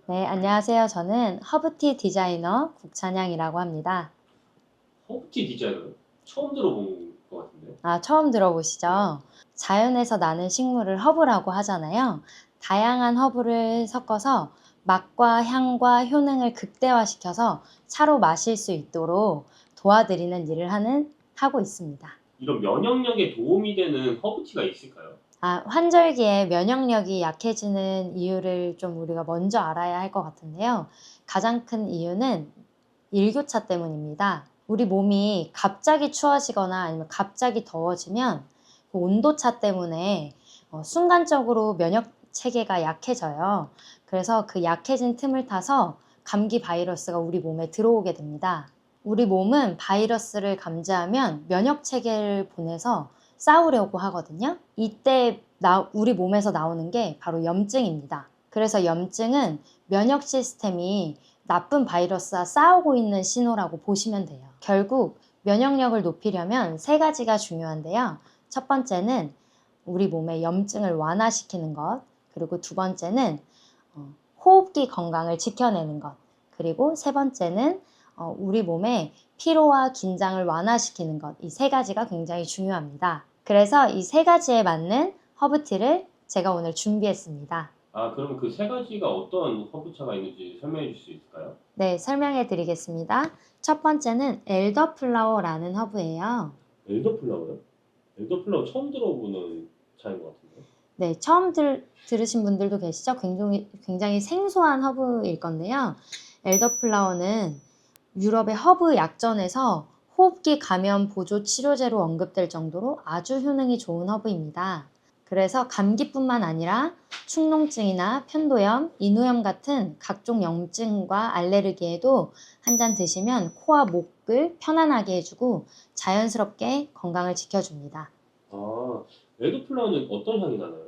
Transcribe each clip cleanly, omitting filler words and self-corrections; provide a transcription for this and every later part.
네, 안녕하세요. 저는 허브티 디자이너 국찬양이라고 합니다. 허브티 디자인은 처음 들어본 것 같은데요. 처음 네. 들어보시죠? 자연에서 나는 식물을 허브라고 하잖아요. 다양한 허브를 섞어서 맛과 향과 효능을 극대화시켜서 차로 마실 수 있도록 도와드리는 일을 하고 있습니다. 이런 면역력에 도움이 되는 허브티가 있을까요? 환절기에 면역력이 약해지는 이유를 좀 우리가 먼저 알아야 할 것 같은데요. 가장 큰 이유는 일교차 때문입니다. 우리 몸이 갑자기 추워지거나 아니면 갑자기 더워지면 그 온도차 때문에 순간적으로 면역 체계가 약해져요. 그래서 그 약해진 틈을 타서 감기 바이러스가 우리 몸에 들어오게 됩니다. 우리 몸은 바이러스를 감지하면 면역 체계를 보내서 싸우려고 하거든요. 이때 우리 몸에서 나오는 게 바로 염증입니다. 그래서 염증은 면역 시스템이 나쁜 바이러스와 싸우고 있는 신호라고 보시면 돼요. 결국 면역력을 높이려면 세 가지가 중요한데요. 첫 번째는 우리 몸의 염증을 완화시키는 것, 그리고 두 번째는 호흡기 건강을 지켜내는 것, 그리고 세 번째는 우리 몸의 피로와 긴장을 완화시키는 것, 이 세 가지가 굉장히 중요합니다. 그래서 이 세 가지에 맞는 허브티를 제가 오늘 준비했습니다. 그럼 그 세 가지가 어떤 허브차가 있는지 설명해 줄 수 있을까요? 네, 설명해 드리겠습니다. 첫 번째는 엘더플라워라는 허브예요. 엘더플라워요? 엘더플라워 처음 들어보는 차인 것 같은데요. 네, 처음 들으신 분들도 계시죠? 굉장히 생소한 허브일 건데요. 엘더플라워는 유럽의 허브 약전에서 호흡기 감염 보조 치료제로 언급될 정도로 아주 효능이 좋은 허브입니다. 그래서 감기뿐만 아니라 축농증이나 편도염, 인후염 같은 각종 염증과 알레르기에도 한 잔 드시면 코와 목을 편안하게 해주고 자연스럽게 건강을 지켜줍니다. 아, 엘더플라워는 어떤 향이 나나요?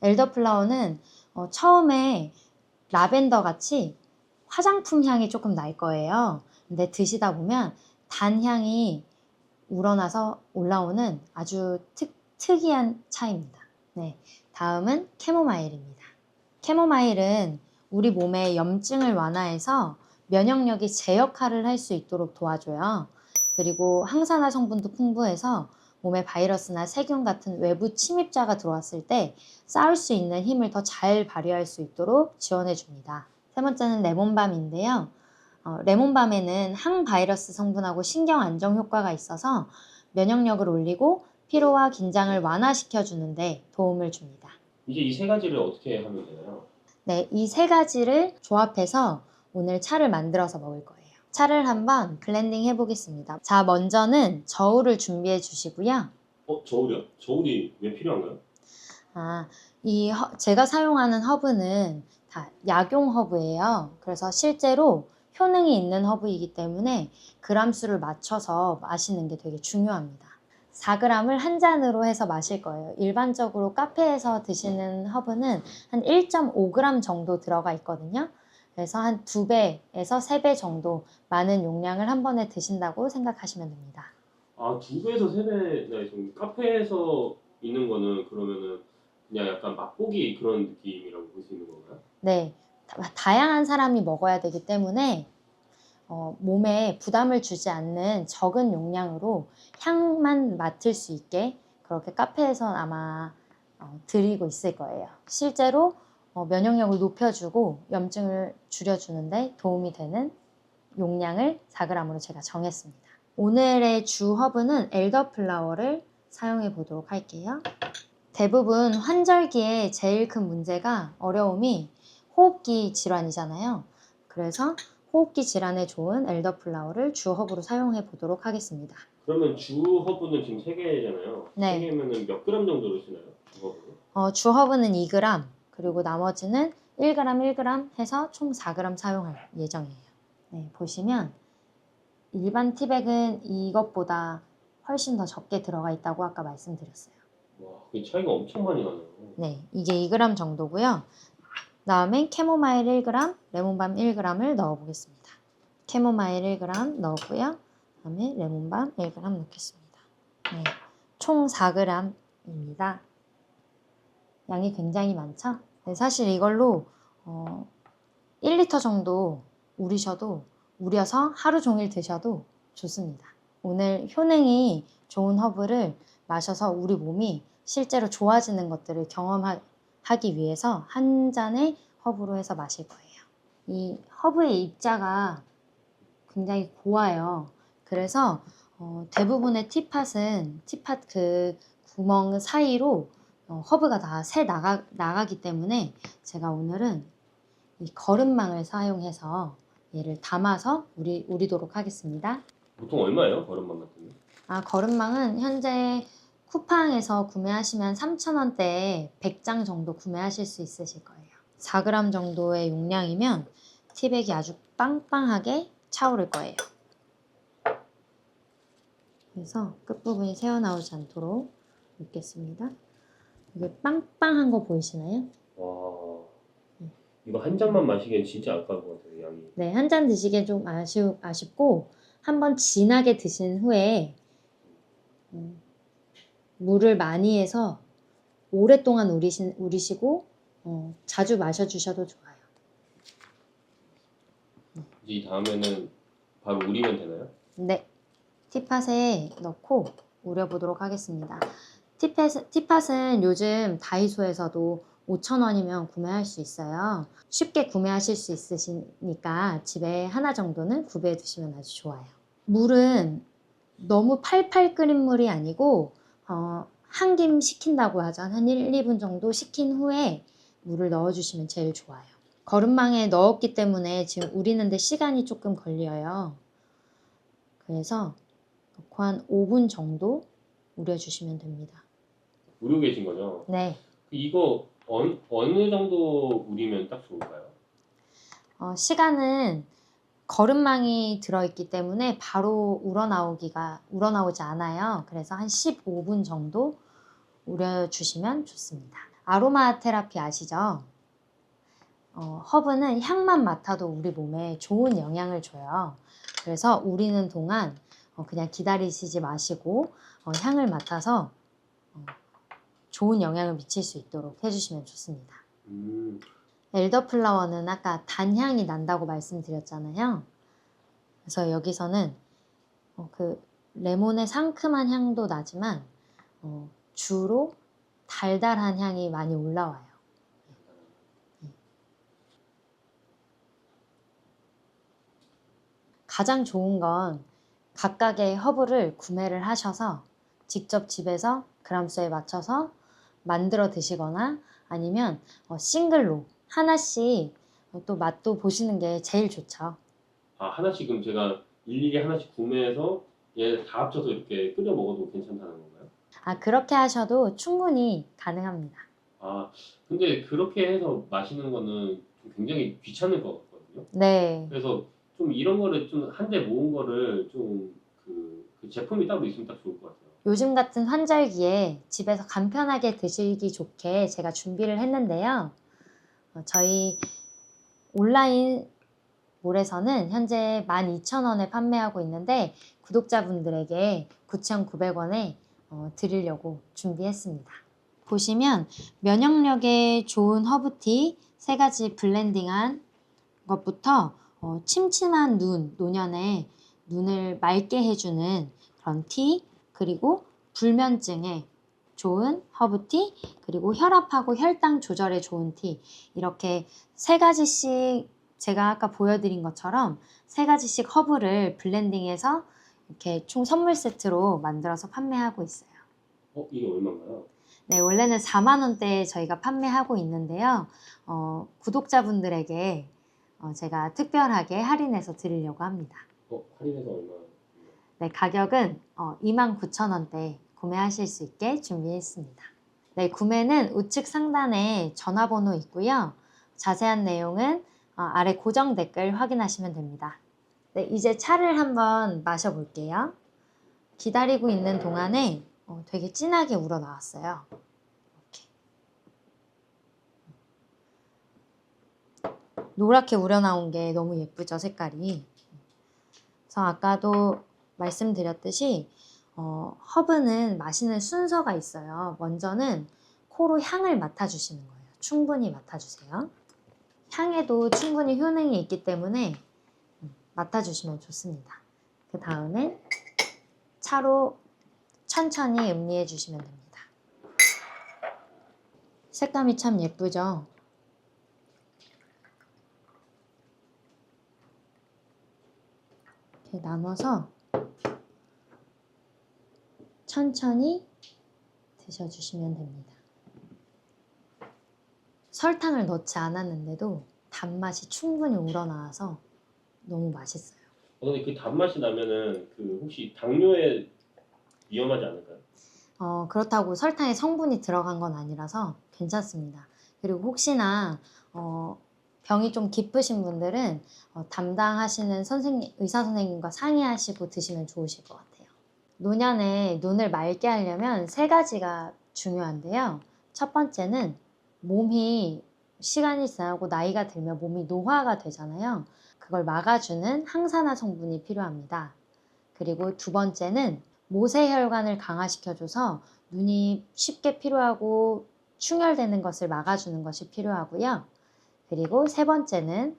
엘더플라워는 처음에 라벤더 같이 화장품 향이 조금 날 거예요. 근데 드시다 보면 단향이 우러나서 올라오는 아주 특이한 차입니다. 네, 다음은 캐모마일입니다. 캐모마일은 우리 몸의 염증을 완화해서 면역력이 제 역할을 할 수 있도록 도와줘요. 그리고 항산화 성분도 풍부해서 몸에 바이러스나 세균 같은 외부 침입자가 들어왔을 때 싸울 수 있는 힘을 더 잘 발휘할 수 있도록 지원해 줍니다. 세 번째는 레몬밤인데요. 레몬밤에는 항바이러스 성분하고 신경 안정 효과가 있어서 면역력을 올리고 피로와 긴장을 완화시켜 주는데 도움을 줍니다. 이제 이 세 가지를 어떻게 하면 되나요? 네, 이 세 가지를 조합해서 오늘 차를 만들어서 먹을 거예요. 차를 한번 블렌딩 해보겠습니다. 자, 먼저는 저울을 준비해 주시고요. 저울이요? 저울이 왜 필요한가요? 아, 제가 사용하는 허브는 다 약용 허브예요. 그래서 실제로 효능이 있는 허브이기 때문에 그람 수를 맞춰서 마시는 게 되게 중요합니다. 4g을 한 잔으로 해서 마실 거예요. 일반적으로 카페에서 드시는 허브는 한 1.5g 정도 들어가 있거든요. 그래서 한 2배에서 3배 정도 많은 용량을 한 번에 드신다고 생각하시면 됩니다. 두 배에서 세 배나 있으면 카페에서 있는 거는 그러면은 그냥 약간 맛보기 그런 느낌이라고 볼 수 있는 건가요? 네, 다양한 사람이 먹어야 되기 때문에 몸에 부담을 주지 않는 적은 용량으로 향만 맡을 수 있게 그렇게 카페에서 아마 드리고 있을 거예요. 실제로 면역력을 높여주고 염증을 줄여주는데 도움이 되는 용량을 4g으로 제가 정했습니다. 오늘의 주 허브는 엘더플라워를 사용해 보도록 할게요. 대부분 환절기에 제일 큰 문제가 어려움이 호흡기 질환이잖아요. 그래서 호흡기 질환에 좋은 엘더플라워를 주 허브로 사용해 보도록 하겠습니다. 그러면 주 허브는 지금 세 개잖아요. 세 네, 개면은 몇 그램 정도로 쓰나요? 주 허브는? 주 허브는 2g, 그리고 나머지는 1g, 1g 해서 총 4g 사용할 예정이에요. 네, 보시면 일반 티백은 이것보다 훨씬 더 적게 들어가 있다고 아까 말씀드렸어요. 와, 그 차이가 엄청 많이 나네요. 네, 이게 2g 정도고요. 다음엔 캐모마일 1g, 레몬밤 1g을 넣어보겠습니다. 캐모마일 1g 넣었고요. 다음에 레몬밤 1g 넣겠습니다. 네, 총 4g입니다. 양이 굉장히 많죠? 네, 사실 이걸로 1리터 정도 우려서 하루 종일 드셔도 좋습니다. 오늘 효능이 좋은 허브를 마셔서 우리 몸이 실제로 좋아지는 것들을 경험하기 위해서 한 잔의 허브로 해서 마실 거예요. 이 허브의 입자가 굉장히 고와요. 그래서 대부분의 티팟 그 구멍 사이로 허브가 다 새 나가기 때문에 제가 오늘은 이 거름망을 사용해서 얘를 담아서 우리도록 하겠습니다. 보통 얼마예요? 거름망 같은 거? 거름망은 현재 쿠팡에서 구매하시면 3,000원대에 100장 정도 구매하실 수 있으실 거예요. 4g 정도의 용량이면 티백이 아주 빵빵하게 차오를 거예요. 그래서 끝부분이 새어나오지 않도록 놓겠습니다. 이게 빵빵한 거 보이시나요? 와, 이거 한 잔만 마시기엔 진짜 아까울 것 같아요, 양이. 네, 한 잔 드시기엔 좀 아쉽고 한번 진하게 드신 후에 물을 많이 해서 오랫동안 우리시고 자주 마셔주셔도 좋아요. 이 다음에는 바로 우리면 되나요? 네, 티팟에 넣고 우려보도록 하겠습니다. 티팟은 요즘 다이소에서도 5,000원이면 구매할 수 있어요. 쉽게 구매하실 수 있으시니까 집에 하나 정도는 구비해 두시면 아주 좋아요. 물은 너무 팔팔 끓인 물이 아니고 한 김 식힌다고 하죠. 한 1, 2분 정도 식힌 후에 물을 넣어주시면 제일 좋아요. 거름망에 넣었기 때문에 지금 우리는데 시간이 조금 걸려요. 그래서 넣고 한 5분 정도 우려주시면 됩니다. 우리고 계신 거죠? 네. 이거 어느 정도 우리면 딱 좋을까요? 시간은 거름망이 들어있기 때문에 바로 우러나오지 않아요. 그래서 한 15분 정도 우려주시면 좋습니다. 아로마 테라피 아시죠? 허브는 향만 맡아도 우리 몸에 좋은 영향을 줘요. 그래서 우리는 동안 그냥 기다리시지 마시고 향을 맡아서 좋은 영향을 미칠 수 있도록 해주시면 좋습니다. 엘더플라워는 아까 단향이 난다고 말씀드렸잖아요. 그래서 여기서는 그 레몬의 상큼한 향도 나지만 주로 달달한 향이 많이 올라와요. 가장 좋은 건 각각의 허브를 구매를 하셔서 직접 집에서 그람수에 맞춰서 만들어 드시거나 아니면 싱글로 하나씩 또 맛도 보시는 게 제일 좋죠. 하나씩 그럼 제가 일일이 하나씩 구매해서 얘 다 합쳐서 이렇게 끓여 먹어도 괜찮다는 건가요? 그렇게 하셔도 충분히 가능합니다. 근데 그렇게 해서 마시는 거는 좀 굉장히 귀찮을 것 같거든요. 네. 그래서 좀 이런 거를 좀 한데 모은 거를 좀 그 제품이 따로 있으면 딱 좋을 것 같아요. 요즘 같은 환절기에 집에서 간편하게 드시기 좋게 제가 준비를 했는데요. 저희 온라인 몰에서는 현재 12,000원에 판매하고 있는데 구독자분들에게 9,900원에 드리려고 준비했습니다. 보시면 면역력에 좋은 허브티 3가지 블렌딩한 것부터 침침한 노년에 눈을 맑게 해주는 그런 티, 그리고 불면증에 좋은 허브티, 그리고 혈압하고 혈당 조절에 좋은 티, 이렇게 3가지씩 제가 아까 보여드린 것처럼 3가지씩 허브를 블렌딩해서 이렇게 총 선물 세트로 만들어서 판매하고 있어요. 이게 얼마인가요? 네, 원래는 4만 원대에 저희가 판매하고 있는데요. 구독자분들에게 제가 특별하게 할인해서 드리려고 합니다. 할인해서 얼마? 네, 가격은 29,000원대 구매하실 수 있게 준비했습니다. 네, 구매는 우측 상단에 전화번호 있고요. 자세한 내용은 아래 고정 댓글 확인하시면 됩니다. 네, 이제 차를 한번 마셔볼게요. 기다리고 있는 동안에 되게 진하게 우러나왔어요. 이렇게. 노랗게 우러나온 게 너무 예쁘죠, 색깔이. 그래서 아까도 말씀드렸듯이 허브는 마시는 순서가 있어요. 먼저는 코로 향을 맡아주시는 거예요. 충분히 맡아주세요. 향에도 충분히 효능이 있기 때문에 맡아주시면 좋습니다. 그 다음에 차로 천천히 음미해 주시면 됩니다. 색감이 참 예쁘죠? 이렇게 나눠서 천천히 드셔주시면 됩니다. 설탕을 넣지 않았는데도 단맛이 충분히 우러나와서 너무 맛있어요. 근데 그 단맛이 나면은 그 혹시 당뇨에 위험하지 않을까요? 그렇다고 설탕의 성분이 들어간 건 아니라서 괜찮습니다. 그리고 혹시나 병이 좀 깊으신 분들은 담당하시는 의사 선생님과 상의하시고 드시면 좋으실 것 같아요. 노년에 눈을 맑게 하려면 3가지가 중요한데요. 첫 번째는 몸이 시간이 지나고 나이가 들면 몸이 노화가 되잖아요. 그걸 막아주는 항산화 성분이 필요합니다. 그리고 두 번째는 모세혈관을 강화시켜줘서 눈이 쉽게 피로하고 충혈되는 것을 막아주는 것이 필요하고요. 그리고 세 번째는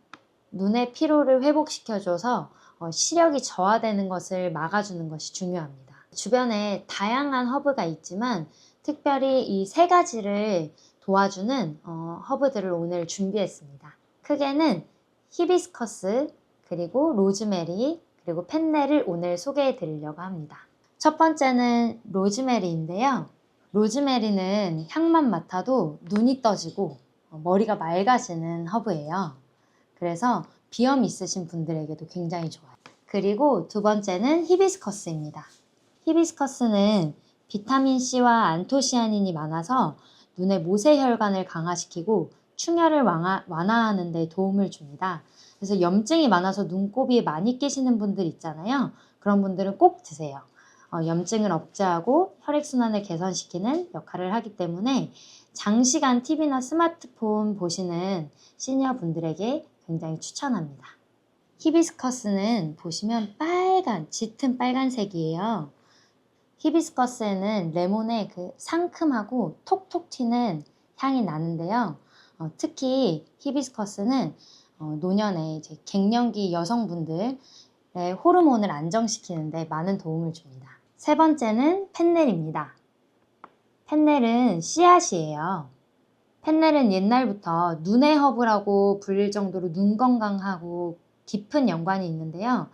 눈의 피로를 회복시켜줘서 시력이 저하되는 것을 막아주는 것이 중요합니다. 주변에 다양한 허브가 있지만 특별히 이 3가지를 도와주는 허브들을 오늘 준비했습니다. 크게는 히비스커스, 그리고 로즈메리, 그리고 펜넬을 오늘 소개해 드리려고 합니다. 첫 번째는 로즈메리인데요. 로즈메리는 향만 맡아도 눈이 떠지고 머리가 맑아지는 허브예요. 그래서 비염 있으신 분들에게도 굉장히 좋아요. 그리고 두 번째는 히비스커스입니다. 히비스커스는 비타민C와 안토시아닌이 많아서 눈의 모세혈관을 강화시키고 충혈을 완화하는 데 도움을 줍니다. 그래서 염증이 많아서 눈곱이 많이 끼시는 분들 있잖아요. 그런 분들은 꼭 드세요. 염증을 억제하고 혈액순환을 개선시키는 역할을 하기 때문에 장시간 TV나 스마트폰 보시는 시니어 분들에게 굉장히 추천합니다. 히비스커스는 보시면 짙은 빨간색이에요. 히비스커스에는 레몬의 그 상큼하고 톡톡 튀는 향이 나는데요. 특히 히비스커스는 노년에 이제 갱년기 여성분들의 호르몬을 안정시키는데 많은 도움을 줍니다. 세 번째는 펜넬입니다. 펜넬은 씨앗이에요. 펜넬은 옛날부터 눈의 허브라고 불릴 정도로 눈 건강하고 깊은 연관이 있는데요.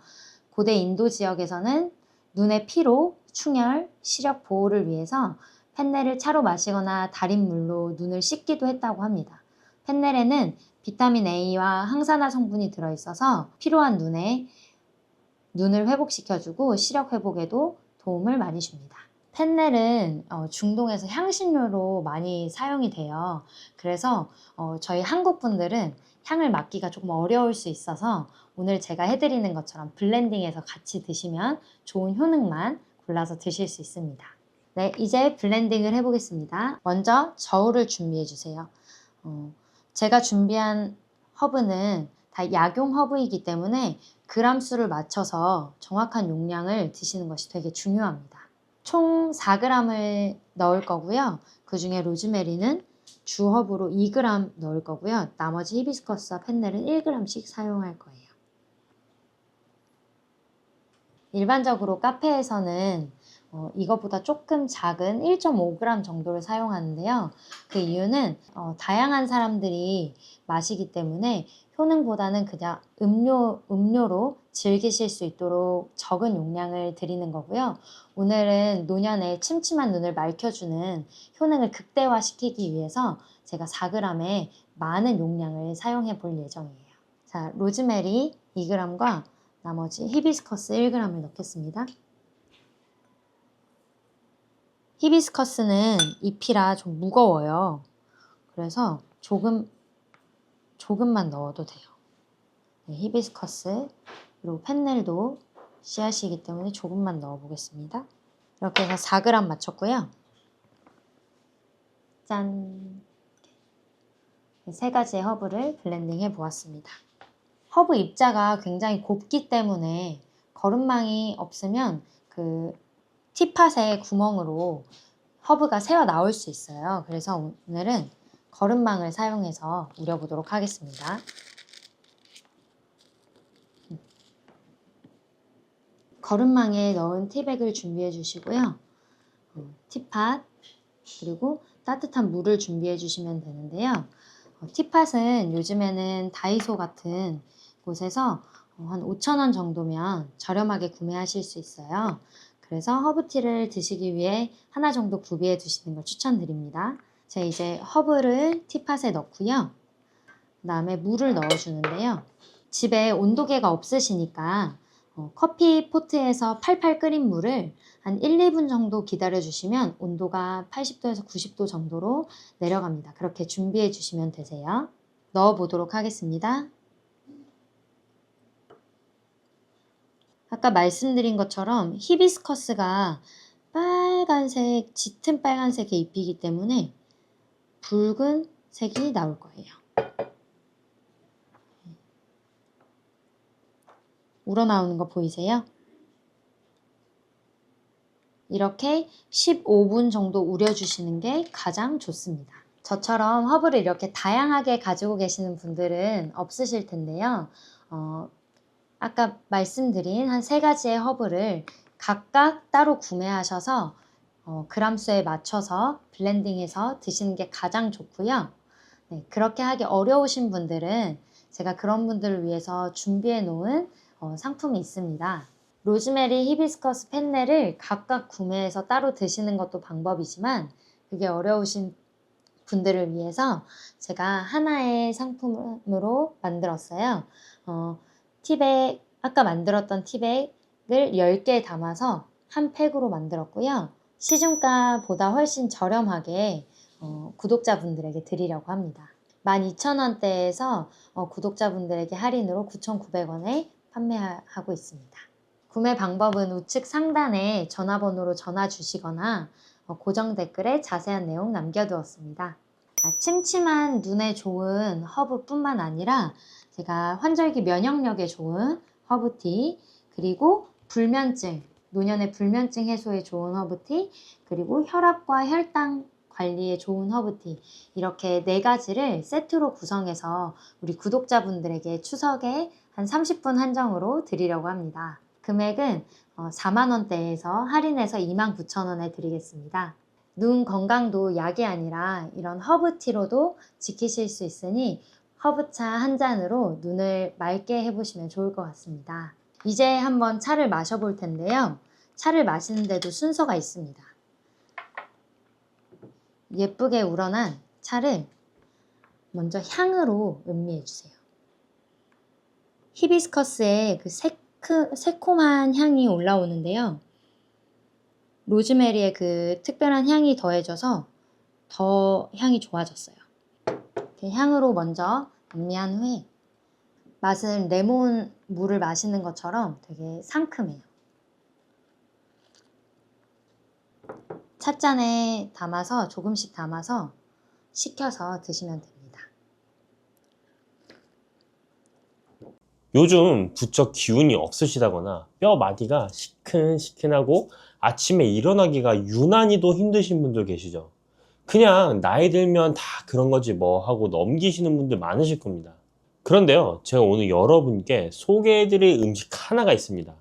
고대 인도 지역에서는 눈의 피로, 충혈, 시력 보호를 위해서 펜넬을 차로 마시거나 달인 물로 눈을 씻기도 했다고 합니다. 펜넬에는 비타민 A와 항산화 성분이 들어있어서 피로한 눈을 회복시켜주고 시력 회복에도 도움을 많이 줍니다. 펜넬은 중동에서 향신료로 많이 사용이 돼요. 그래서 저희 한국 분들은 향을 맡기가 조금 어려울 수 있어서 오늘 제가 해드리는 것처럼 블렌딩해서 같이 드시면 좋은 효능만 골라서 드실 수 있습니다. 네, 이제 블렌딩을 해보겠습니다. 먼저 저울을 준비해 주세요. 제가 준비한 허브는 다 약용 허브이기 때문에 그람 수를 맞춰서 정확한 용량을 드시는 것이 되게 중요합니다. 총 4g을 넣을 거고요. 그 중에 로즈메리는 주 허브로 2g 넣을 거고요. 나머지 히비스커스와 펜넬은 1g씩 사용할 거예요. 일반적으로 카페에서는 이것보다 조금 작은 1.5g 정도를 사용하는데요. 그 이유는 다양한 사람들이 마시기 때문에 효능보다는 그냥 음료로 즐기실 수 있도록 적은 용량을 드리는 거고요. 오늘은 노년에 침침한 눈을 맑혀주는 효능을 극대화시키기 위해서 제가 4g의 많은 용량을 사용해 볼 예정이에요. 자, 로즈메리 2g과 나머지 히비스커스 1g을 넣겠습니다. 히비스커스는 잎이라 좀 무거워요. 그래서 조금만 넣어도 돼요. 네, 히비스커스 그리고 펜넬도 씨앗이기 때문에 조금만 넣어 보겠습니다. 이렇게 해서 4g 맞췄고요. 짠! 3가지의 허브를 블렌딩 해 보았습니다. 허브 입자가 굉장히 곱기 때문에 거름망이 없으면 그 티팟의 구멍으로 허브가 새어 나올 수 있어요. 그래서 오늘은 거름망을 사용해서 우려보도록 하겠습니다. 거름망에 넣은 티백을 준비해 주시고요. 티팟 그리고 따뜻한 물을 준비해 주시면 되는데요. 티팟은 요즘에는 다이소 같은 곳에서 한 5,000원 정도면 저렴하게 구매하실 수 있어요. 그래서 허브티를 드시기 위해 하나 정도 구비해 두시는 걸 추천드립니다. 제가 이제 허브를 티팟에 넣고요. 그 다음에 물을 넣어주는데요. 집에 온도계가 없으시니까 커피 포트에서 팔팔 끓인 물을 한 1, 2분 정도 기다려 주시면 온도가 80도에서 90도 정도로 내려갑니다. 그렇게 준비해 주시면 되세요. 넣어 보도록 하겠습니다. 아까 말씀드린 것처럼 히비스커스가 빨간색, 짙은 빨간색의 잎이기 때문에 붉은 색이 나올 거예요. 우러나오는 거 보이세요? 이렇게 15분 정도 우려주시는 게 가장 좋습니다. 저처럼 허브를 이렇게 다양하게 가지고 계시는 분들은 없으실 텐데요. 아까 말씀드린 한 3가지의 허브를 각각 따로 구매하셔서 그람수에 맞춰서 블렌딩해서 드시는 게 가장 좋고요. 네, 그렇게 하기 어려우신 분들은 제가 그런 분들을 위해서 준비해 놓은 상품이 있습니다. 로즈메리, 히비스커스, 펜넬을 각각 구매해서 따로 드시는 것도 방법이지만 그게 어려우신 분들을 위해서 제가 하나의 상품으로 만들었어요. 티백, 아까 만들었던 티백을 10개 담아서 한 팩으로 만들었고요. 시중가보다 훨씬 저렴하게 구독자분들에게 드리려고 합니다. 12,000원대에서 구독자분들에게 할인으로 9,900원에 판매하고 있습니다. 구매 방법은 우측 상단에 전화번호로 전화 주시거나 고정 댓글에 자세한 내용 남겨두었습니다. 침침한 눈에 좋은 허브뿐만 아니라 제가 환절기 면역력에 좋은 허브티, 그리고 불면증, 노년의 불면증 해소에 좋은 허브티, 그리고 혈압과 혈당 관리에 좋은 허브티, 이렇게 4가지를 세트로 구성해서 우리 구독자분들에게 추석에 한 30분 한정으로 드리려고 합니다. 금액은 4만원대에서 할인해서 29,000원에 드리겠습니다. 눈 건강도 약이 아니라 이런 허브티로도 지키실 수 있으니 허브차 한 잔으로 눈을 맑게 해보시면 좋을 것 같습니다. 이제 한번 차를 마셔볼 텐데요. 차를 마시는데도 순서가 있습니다. 예쁘게 우러난 차를 먼저 향으로 음미해주세요. 히비스커스의 그 새콤한 향이 올라오는데요. 로즈메리의 그 특별한 향이 더해져서 더 향이 좋아졌어요. 이렇게 향으로 먼저 음미한 후에 맛은 레몬 물을 마시는 것처럼 되게 상큼해요. 찻잔에 담아서 조금씩 담아서 식혀서 드시면 됩니다. 요즘 부쩍 기운이 없으시다거나 뼈 마디가 시큰시큰하고 아침에 일어나기가 유난히도 힘드신 분들 계시죠? 그냥 나이 들면 다 그런 거지 뭐 하고 넘기시는 분들 많으실 겁니다. 그런데요, 제가 오늘 여러분께 소개해드릴 음식 하나가 있습니다.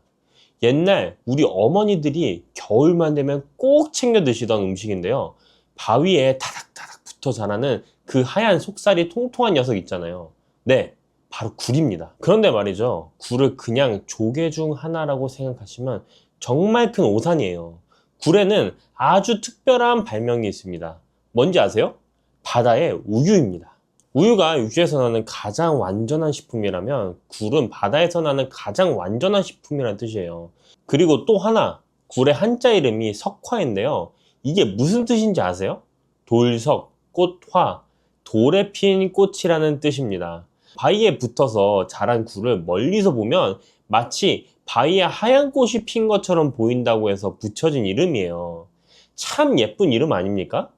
옛날 우리 어머니들이 겨울만 되면 꼭 챙겨 드시던 음식인데요. 바위에 타닥타닥 붙어 자라는 그 하얀 속살이 통통한 녀석 있잖아요. 네, 바로 굴입니다. 그런데 말이죠, 굴을 그냥 조개 중 하나라고 생각하시면 정말 큰 오산이에요. 굴에는 아주 특별한 발명이 있습니다. 뭔지 아세요? 바다의 우유입니다. 우유가 육지에서 나는 가장 완전한 식품이라면 굴은 바다에서 나는 가장 완전한 식품이라는 뜻이에요. 그리고 또 하나, 굴의 한자 이름이 석화인데요. 이게 무슨 뜻인지 아세요? 돌석, 꽃화, 돌에 핀 꽃이라는 뜻입니다. 바위에 붙어서 자란 굴을 멀리서 보면 마치 바위에 하얀 꽃이 핀 것처럼 보인다고 해서 붙여진 이름이에요. 참 예쁜 이름 아닙니까?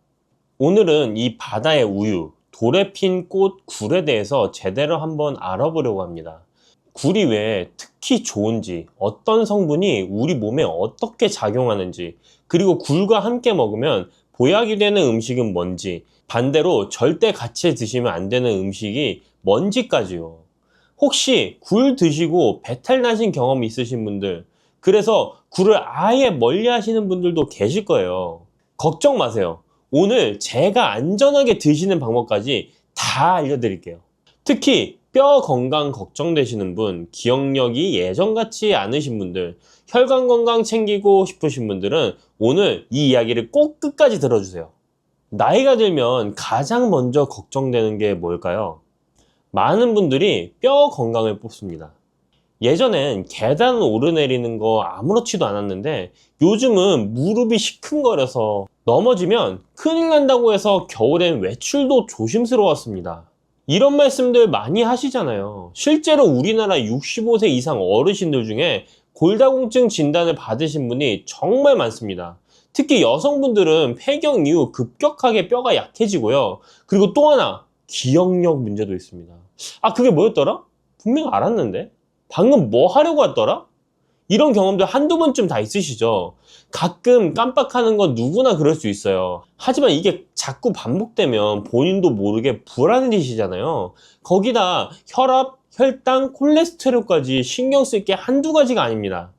오늘은 이 바다의 우유, 돌에 핀 꽃 굴에 대해서 제대로 한번 알아보려고 합니다. 굴이 왜 특히 좋은지, 어떤 성분이 우리 몸에 어떻게 작용하는지, 그리고 굴과 함께 먹으면 보약이 되는 음식은 뭔지, 반대로 절대 같이 드시면 안 되는 음식이 먼지까지요. 혹시 굴 드시고 배탈 나신 경험이 있으신 분들, 그래서 굴을 아예 멀리 하시는 분들도 계실 거예요. 걱정 마세요. 오늘 제가 안전하게 드시는 방법까지 다 알려드릴게요. 특히 뼈 건강 걱정되시는 분, 기억력이 예전 같지 않으신 분들, 혈관 건강 챙기고 싶으신 분들은 오늘 이 이야기를 꼭 끝까지 들어주세요. 나이가 들면 가장 먼저 걱정되는 게 뭘까요? 많은 분들이 뼈 건강을 뽑습니다. 예전엔 계단 오르내리는 거 아무렇지도 않았는데 요즘은 무릎이 시큰거려서 넘어지면 큰일 난다고 해서 겨울엔 외출도 조심스러웠습니다. 이런 말씀들 많이 하시잖아요. 실제로 우리나라 65세 이상 어르신들 중에 골다공증 진단을 받으신 분이 정말 많습니다. 특히 여성분들은 폐경 이후 급격하게 뼈가 약해지고요. 그리고 또 하나, 기억력 문제도 있습니다. 아, 그게 뭐였더라? 분명 알았는데? 방금 뭐 하려고 했더라? 이런 경험들 한두 번쯤 다 있으시죠? 가끔 깜빡하는 건 누구나 그럴 수 있어요. 하지만 이게 자꾸 반복되면 본인도 모르게 불안해지시잖아요. 거기다 혈압, 혈당, 콜레스테롤까지 신경 쓸 게 한두 가지가 아닙니다.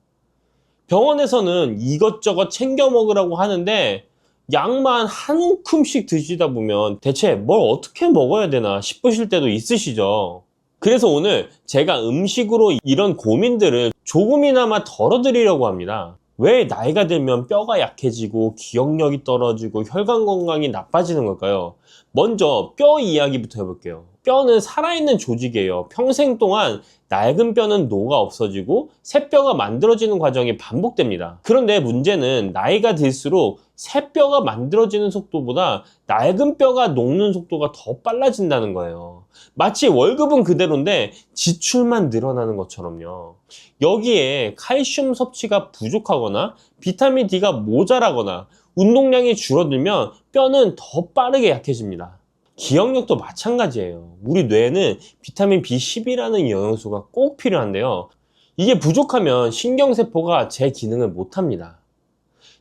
병원에서는 이것저것 챙겨 먹으라고 하는데 약만 한 움큼씩 드시다 보면 대체 뭘 어떻게 먹어야 되나 싶으실 때도 있으시죠. 그래서 오늘 제가 음식으로 이런 고민들을 조금이나마 덜어드리려고 합니다. 왜 나이가 들면 뼈가 약해지고 기억력이 떨어지고 혈관 건강이 나빠지는 걸까요? 먼저 뼈 이야기부터 해볼게요. 뼈는 살아있는 조직이에요. 평생 동안 낡은 뼈는 녹아 없어지고 새 뼈가 만들어지는 과정이 반복됩니다. 그런데 문제는 나이가 들수록 새 뼈가 만들어지는 속도보다 낡은 뼈가 녹는 속도가 더 빨라진다는 거예요. 마치 월급은 그대로인데 지출만 늘어나는 것처럼요. 여기에 칼슘 섭취가 부족하거나 비타민 D가 모자라거나 운동량이 줄어들면 뼈는 더 빠르게 약해집니다. 기억력도 마찬가지예요. 우리 뇌에는 비타민 B12라는 영양소가 꼭 필요한데요. 이게 부족하면 신경세포가 제 기능을 못합니다.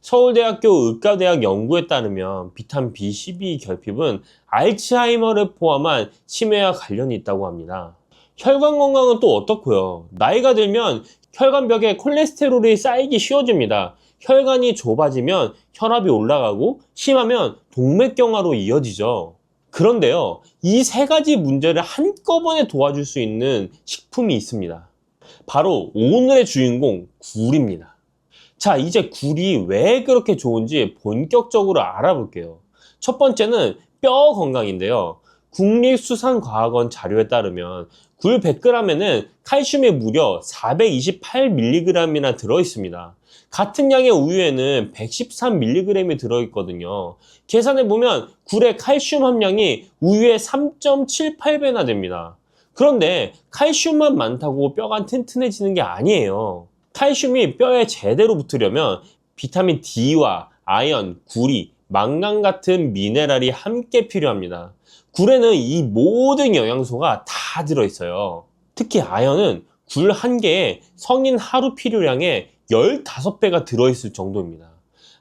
서울대학교 의과대학 연구에 따르면 비타민 B12 결핍은 알츠하이머를 포함한 치매와 관련이 있다고 합니다. 혈관 건강은 또 어떻고요? 나이가 들면 혈관벽에 콜레스테롤이 쌓이기 쉬워집니다. 혈관이 좁아지면 혈압이 올라가고 심하면 동맥경화로 이어지죠. 그런데요, 이 세 가지 문제를 한꺼번에 도와줄 수 있는 식품이 있습니다. 바로 오늘의 주인공, 굴입니다. 자, 이제 굴이 왜 그렇게 좋은지 본격적으로 알아볼게요. 첫 번째는 뼈 건강인데요. 국립수산과학원 자료에 따르면 굴 100g에는 칼슘이 무려 428mg이나 들어있습니다. 같은 양의 우유에는 113mg이 들어있거든요. 계산해보면 굴의 칼슘 함량이 우유의 3.78배나 됩니다. 그런데 칼슘만 많다고 뼈가 튼튼해지는 게 아니에요. 칼슘이 뼈에 제대로 붙으려면 비타민 D와 아연, 구리, 망간 같은 미네랄이 함께 필요합니다. 굴에는 이 모든 영양소가 다 들어있어요. 특히 아연은 굴 한 개에 성인 하루 필요량의 15배가 들어있을 정도입니다.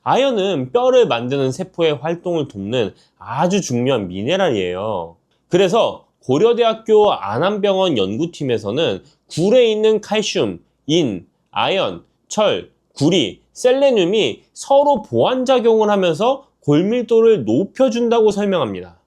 아연은 뼈를 만드는 세포의 활동을 돕는 아주 중요한 미네랄이에요. 그래서 고려대학교 안암병원 연구팀에서는 굴에 있는 칼슘, 인, 아연, 철, 구리, 셀레늄이 서로 보완작용을 하면서 골밀도를 높여준다고 설명합니다.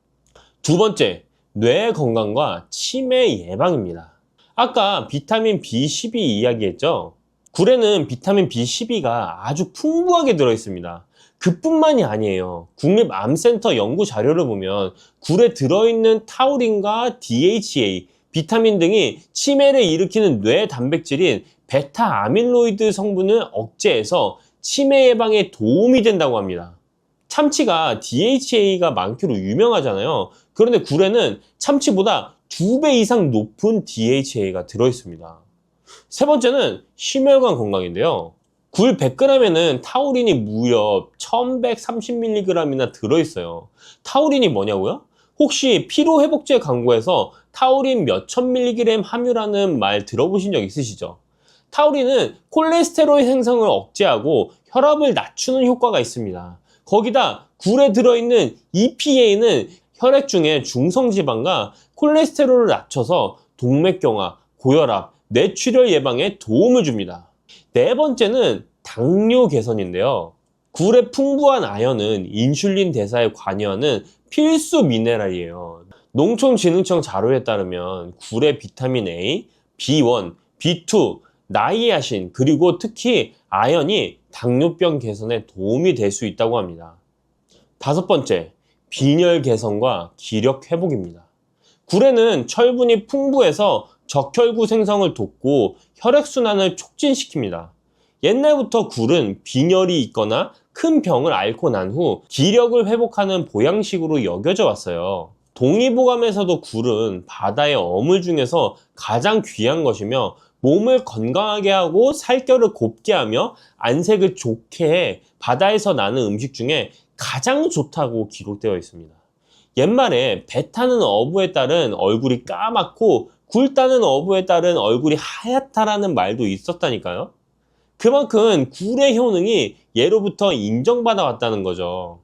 두 번째, 뇌 건강과 치매 예방입니다. 아까 비타민 B12 이야기했죠? 굴에는 비타민 B12가 아주 풍부하게 들어있습니다. 그뿐만이 아니에요. 국립암센터 연구 자료를 보면 굴에 들어있는 타우린과 DHA, 비타민 등이 치매를 일으키는 뇌 단백질인 베타 아밀로이드 성분을 억제해서 치매 예방에 도움이 된다고 합니다. 참치가 DHA가 많기로 유명하잖아요. 그런데 굴에는 참치보다 2배 이상 높은 DHA가 들어있습니다. 세 번째는 심혈관 건강인데요. 굴 100g에는 타우린이 무려 1130mg이나 들어있어요. 타우린이 뭐냐고요? 혹시 피로회복제 광고에서 타우린 몇천 mg 함유라는 말 들어보신 적 있으시죠? 타우린은 콜레스테롤 생성을 억제하고 혈압을 낮추는 효과가 있습니다. 거기다 굴에 들어있는 EPA는 혈액 중에 중성지방과 콜레스테롤을 낮춰서 동맥경화, 고혈압, 뇌출혈 예방에 도움을 줍니다. 네 번째는 당뇨 개선인데요. 굴의 풍부한 아연은 인슐린 대사에 관여하는 필수 미네랄이에요. 농촌진흥청 자료에 따르면 굴의 비타민 A, B1, B2, 나이아신 그리고 특히 아연이 당뇨병 개선에 도움이 될 수 있다고 합니다. 다섯 번째, 빈혈 개선과 기력 회복입니다. 굴에는 철분이 풍부해서 적혈구 생성을 돕고 혈액순환을 촉진시킵니다. 옛날부터 굴은 빈혈이 있거나 큰 병을 앓고 난 후 기력을 회복하는 보양식으로 여겨져 왔어요. 동의보감에서도 굴은 바다의 어물 중에서 가장 귀한 것이며 몸을 건강하게 하고 살결을 곱게 하며 안색을 좋게 해 바다에서 나는 음식 중에 가장 좋다고 기록되어 있습니다. 옛말에 배 타는 어부에 따른 얼굴이 까맣고 굴 따는 어부에 따른 얼굴이 하얗다라는 말도 있었다니까요. 그만큼 굴의 효능이 예로부터 인정받아 왔다는 거죠.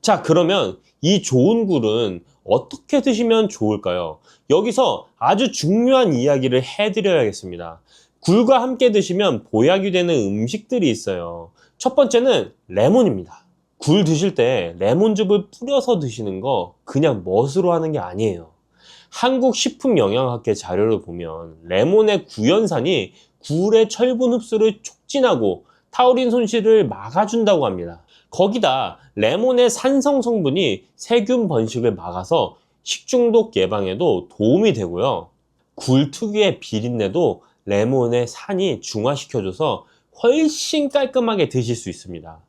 자, 그러면 이 좋은 굴은 어떻게 드시면 좋을까요? 여기서 아주 중요한 이야기를 해드려야겠습니다. 굴과 함께 드시면 보약이 되는 음식들이 있어요. 첫 번째는 레몬입니다. 굴 드실 때 레몬즙을 뿌려서 드시는 거 그냥 멋으로 하는 게 아니에요. 한국식품영양학회 자료를 보면 레몬의 구연산이 굴의 철분 흡수를 촉진하고 타우린 손실을 막아준다고 합니다. 거기다 레몬의 산성 성분이 세균 번식을 막아서 식중독 예방에도 도움이 되고요. 굴 특유의 비린내도 레몬의 산이 중화시켜줘서 훨씬 깔끔하게 드실 수 있습니다.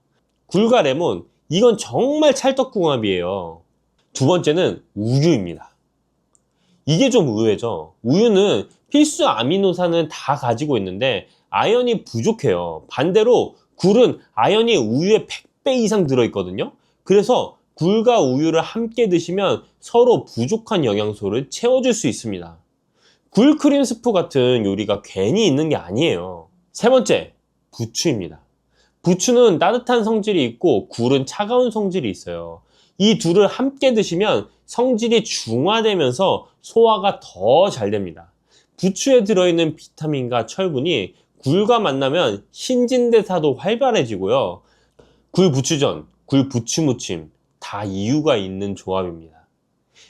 굴과 레몬, 이건 정말 찰떡궁합이에요. 두 번째는 우유입니다. 이게 좀 의외죠. 우유는 필수 아미노산은 다 가지고 있는데 아연이 부족해요. 반대로 굴은 아연이 우유의 100배 이상 들어있거든요. 그래서 굴과 우유를 함께 드시면 서로 부족한 영양소를 채워줄 수 있습니다. 굴 크림 스프 같은 요리가 괜히 있는 게 아니에요. 세 번째, 부추입니다. 부추는 따뜻한 성질이 있고 굴은 차가운 성질이 있어요. 이 둘을 함께 드시면 성질이 중화되면서 소화가 더 잘 됩니다. 부추에 들어있는 비타민과 철분이 굴과 만나면 신진대사도 활발해지고요. 굴 부추전, 굴 부추무침 다 이유가 있는 조합입니다.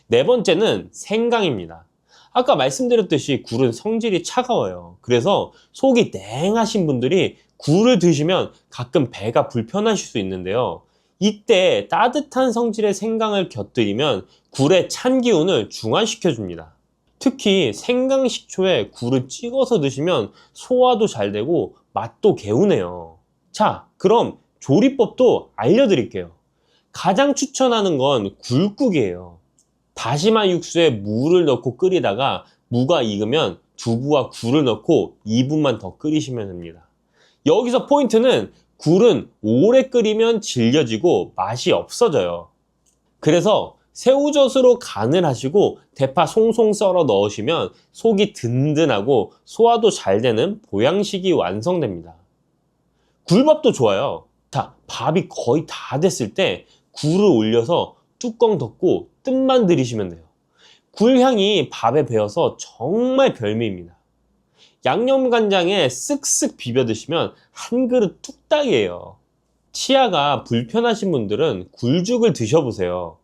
네 번째는 생강입니다. 아까 말씀드렸듯이 굴은 성질이 차가워요. 그래서 속이 냉하신 분들이 굴을 드시면 가끔 배가 불편하실 수 있는데요. 이때 따뜻한 성질의 생강을 곁들이면 굴의 찬 기운을 중화시켜 줍니다. 특히 생강 식초에 굴을 찍어서 드시면 소화도 잘 되고 맛도 개운해요. 자, 그럼 조리법도 알려드릴게요. 가장 추천하는 건 굴국이에요. 다시마 육수에 물을 넣고 끓이다가 무가 익으면 두부와 굴을 넣고 2분만 더 끓이시면 됩니다. 여기서 포인트는 굴은 오래 끓이면 질겨지고 맛이 없어져요. 그래서 새우젓으로 간을 하시고 대파 송송 썰어 넣으시면 속이 든든하고 소화도 잘 되는 보양식이 완성됩니다. 굴밥도 좋아요. 자, 밥이 거의 다 됐을 때 굴을 올려서 뚜껑 덮고 뜸만 들이시면 돼요. 굴향이 밥에 배어서 정말 별미입니다. 양념간장에 쓱쓱 비벼 드시면 한 그릇 뚝딱이에요. 치아가 불편하신 분들은 굴죽을 드셔보세요.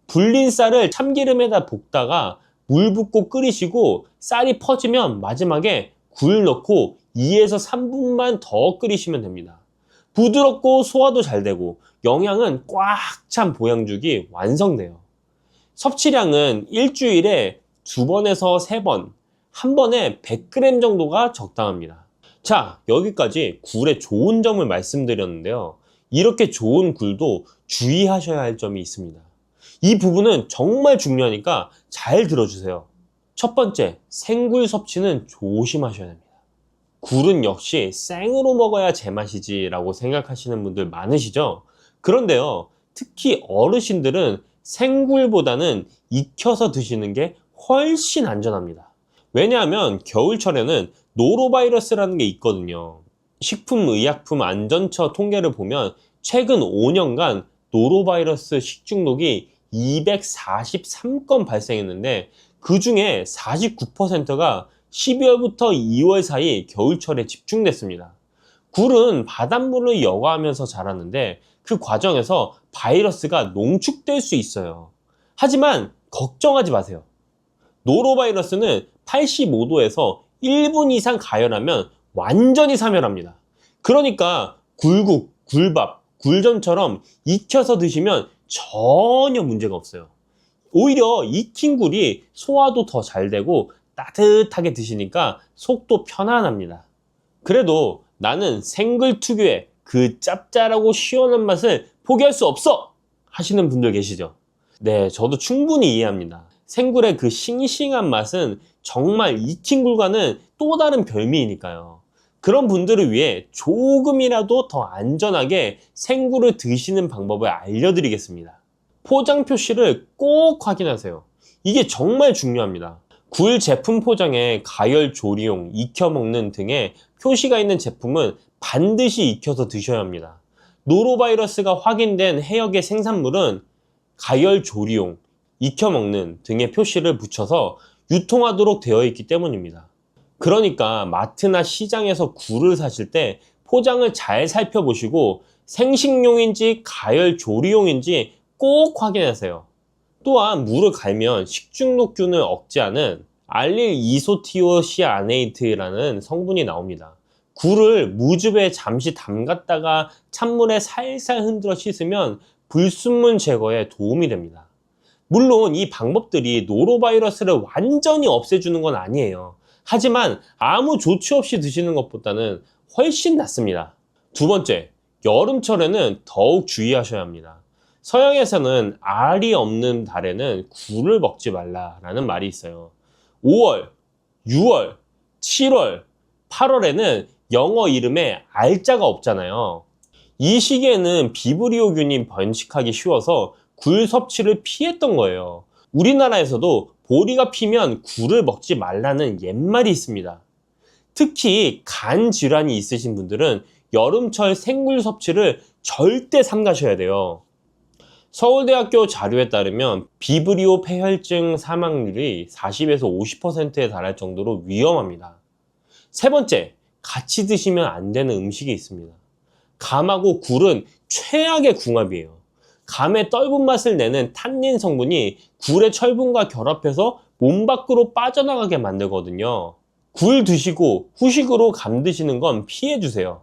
불린 쌀을 참기름에다 볶다가 물 붓고 끓이시고 쌀이 퍼지면 마지막에 굴 넣고 2에서 3분만 더 끓이시면 됩니다. 부드럽고 소화도 잘 되고 영양은 꽉 찬 보양죽이 완성돼요. 섭취량은 일주일에 2번에서 3번, 한 번에 100g 정도가 적당합니다. 자, 여기까지 굴의 좋은 점을 말씀드렸는데요. 이렇게 좋은 굴도 주의하셔야 할 점이 있습니다. 이 부분은 정말 중요하니까 잘 들어주세요. 첫 번째, 생굴 섭취는 조심하셔야 됩니다. 굴은 역시 생으로 먹어야 제맛이지 라고 생각하시는 분들 많으시죠? 그런데요, 특히 어르신들은 생굴보다는 익혀서 드시는 게 훨씬 안전합니다. 왜냐하면 겨울철에는 노로바이러스라는 게 있거든요. 식품의약품안전처 통계를 보면 최근 5년간 노로바이러스 식중독이 243건 발생했는데 그 중에 49%가 12월부터 2월 사이 겨울철에 집중됐습니다. 굴은 바닷물을 여과하면서 자라는데 그 과정에서 바이러스가 농축될 수 있어요. 하지만 걱정하지 마세요. 노로바이러스는 85도에서 1분 이상 가열하면 완전히 사멸합니다. 그러니까 굴국, 굴밥, 굴전처럼 익혀서 드시면 전혀 문제가 없어요. 오히려 익힌 굴이 소화도 더 잘 되고 따뜻하게 드시니까 속도 편안합니다. 그래도 나는 생굴 특유의 그 짭짤하고 시원한 맛을 포기할 수 없어! 하시는 분들 계시죠? 네, 저도 충분히 이해합니다. 생굴의 그 싱싱한 맛은 정말 익힌 굴과는 또 다른 별미이니까요. 그런 분들을 위해 조금이라도 더 안전하게 생굴을 드시는 방법을 알려드리겠습니다. 포장 표시를 꼭 확인하세요. 이게 정말 중요합니다. 굴 제품 포장에 가열 조리용, 익혀 먹는 등의 표시가 있는 제품은 반드시 익혀서 드셔야 합니다. 노로바이러스가 확인된 해역의 생산물은 가열 조리용, 익혀 먹는 등의 표시를 붙여서 유통하도록 되어 있기 때문입니다. 그러니까 마트나 시장에서 굴을 사실 때 포장을 잘 살펴보시고 생식용인지 가열 조리용인지 꼭 확인하세요. 또한 물을 갈면 식중독균을 억제하는 알릴 이소티오시아네이트라는 성분이 나옵니다. 굴을 무즙에 잠시 담갔다가 찬물에 살살 흔들어 씻으면 불순물 제거에 도움이 됩니다. 물론 이 방법들이 노로바이러스를 완전히 없애주는 건 아니에요. 하지만 아무 조치 없이 드시는 것보다는 훨씬 낫습니다. 두 번째, 여름철에는 더욱 주의하셔야 합니다. 서양에서는 알이 없는 달에는 굴을 먹지 말라라는 말이 있어요. 5월, 6월, 7월, 8월에는 영어 이름에 알자가 없잖아요. 이 시기에는 비브리오균이 번식하기 쉬워서 굴 섭취를 피했던 거예요. 우리나라에서도 보리가 피면 굴을 먹지 말라는 옛말이 있습니다. 특히 간 질환이 있으신 분들은 여름철 생굴 섭취를 절대 삼가셔야 돼요. 서울대학교 자료에 따르면 비브리오 폐혈증 사망률이 40에서 50%에 달할 정도로 위험합니다. 세 번째, 같이 드시면 안 되는 음식이 있습니다. 감하고 굴은 최악의 궁합이에요. 감의 떫은 맛을 내는 탄닌 성분이 굴의 철분과 결합해서 몸 밖으로 빠져나가게 만들거든요. 굴 드시고 후식으로 감 드시는 건 피해주세요.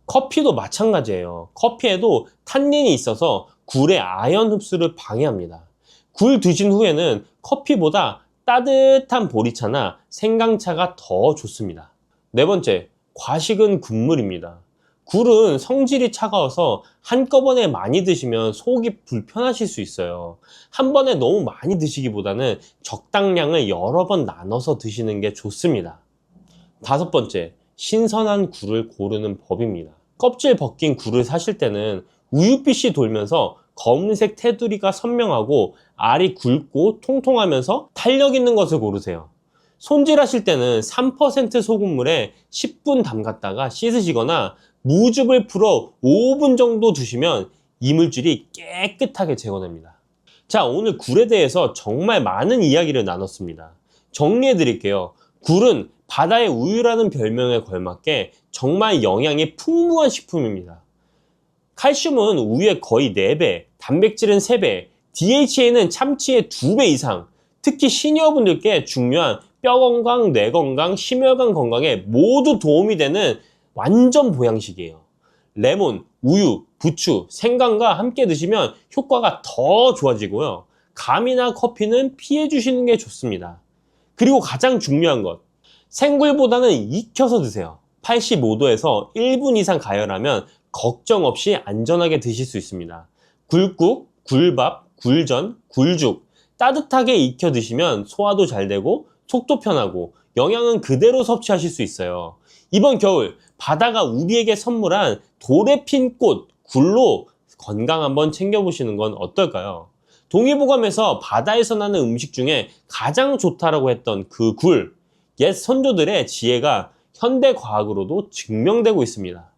커피도 마찬가지예요. 커피에도 탄닌이 있어서 굴의 아연 흡수를 방해합니다. 굴 드신 후에는 커피보다 따뜻한 보리차나 생강차가 더 좋습니다. 네 번째, 과식은 금물입니다. 굴은 성질이 차가워서 한꺼번에 많이 드시면 속이 불편하실 수 있어요. 한 번에 너무 많이 드시기보다는 적당량을 여러 번 나눠서 드시는 게 좋습니다. 다섯 번째, 신선한 굴을 고르는 법입니다. 껍질 벗긴 굴을 사실 때는 우윳빛이 돌면서 검은색 테두리가 선명하고 알이 굵고 통통하면서 탄력 있는 것을 고르세요. 손질하실 때는 3% 소금물에 10분 담갔다가 씻으시거나 무즙을 풀어 5분 정도 두시면 이물질이 깨끗하게 제거됩니다. 자, 오늘 굴에 대해서 정말 많은 이야기를 나눴습니다. 정리해 드릴게요. 굴은 바다의 우유라는 별명에 걸맞게 정말 영양이 풍부한 식품입니다. 칼슘은 우유의 거의 4배, 단백질은 3배, DHA는 참치의 2배 이상, 특히 시니어분들께 중요한 뼈 건강, 뇌 건강, 심혈관 건강에 모두 도움이 되는 완전 보양식이에요. 레몬, 우유, 부추, 생강과 함께 드시면 효과가 더 좋아지고요. 감이나 커피는 피해 주시는 게 좋습니다. 그리고 가장 중요한 것, 생굴보다는 익혀서 드세요. 85도에서 1분 이상 가열하면 걱정 없이 안전하게 드실 수 있습니다. 굴국, 굴밥, 굴전, 굴죽 따뜻하게 익혀 드시면 소화도 잘 되고 속도 편하고 영양은 그대로 섭취하실 수 있어요. 이번 겨울 바다가 우리에게 선물한 돌에 핀 꽃, 굴로 건강 한번 챙겨보시는 건 어떨까요? 동의보감에서 바다에서 나는 음식 중에 가장 좋다라고 했던 그 굴, 옛 선조들의 지혜가 현대 과학으로도 증명되고 있습니다.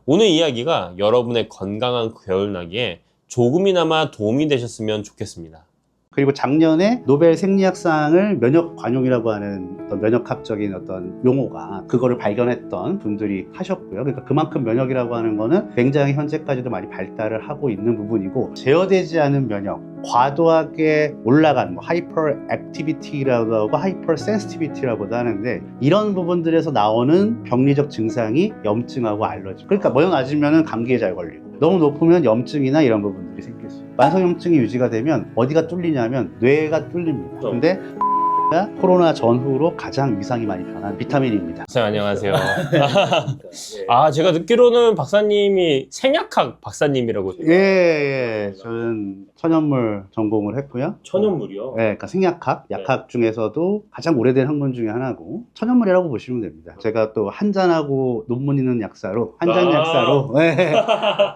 오늘 이야기가 여러분의 건강한 겨울나기에 조금이나마 도움이 되셨으면 좋겠습니다. 그리고 작년에 노벨 생리학상을 면역 관용이라고 하는 어떤 면역학적인 어떤 용어가 그거를 발견했던 분들이 하셨고요. 그러니까 그만큼 면역이라고 하는 거는 굉장히 현재까지도 많이 발달을 하고 있는 부분이고, 제어되지 않은 면역, 과도하게 올라간 하이퍼 액티비티라고 하고 하이퍼 센시티비티라고도 하는데, 이런 부분들에서 나오는 병리적 증상이 염증하고 알러지. 그러니까 뭐가 낮으면 감기에 잘 걸리고, 너무 높으면 염증이나 이런 부분들이 생길 수 있어요. 만성염증이 유지가 되면 어디가 뚫리냐면 뇌가 뚫립니다. 근데 코로나 전후로 가장 위상이 많이 변한 비타민입니다. 선생님 안녕하세요. 아, 제가 듣기로는 박사님이 생약학 박사님이라고. 예. 저는 천연물 전공을 했고요. 천연물이요? 네, 그러니까 생약학, 약학 중에서도 가장 오래된 학문 중에 하나고 천연물이라고 보시면 됩니다. 제가 또 한잔하고 논문 있는 약사로, 한잔 약사로. 네.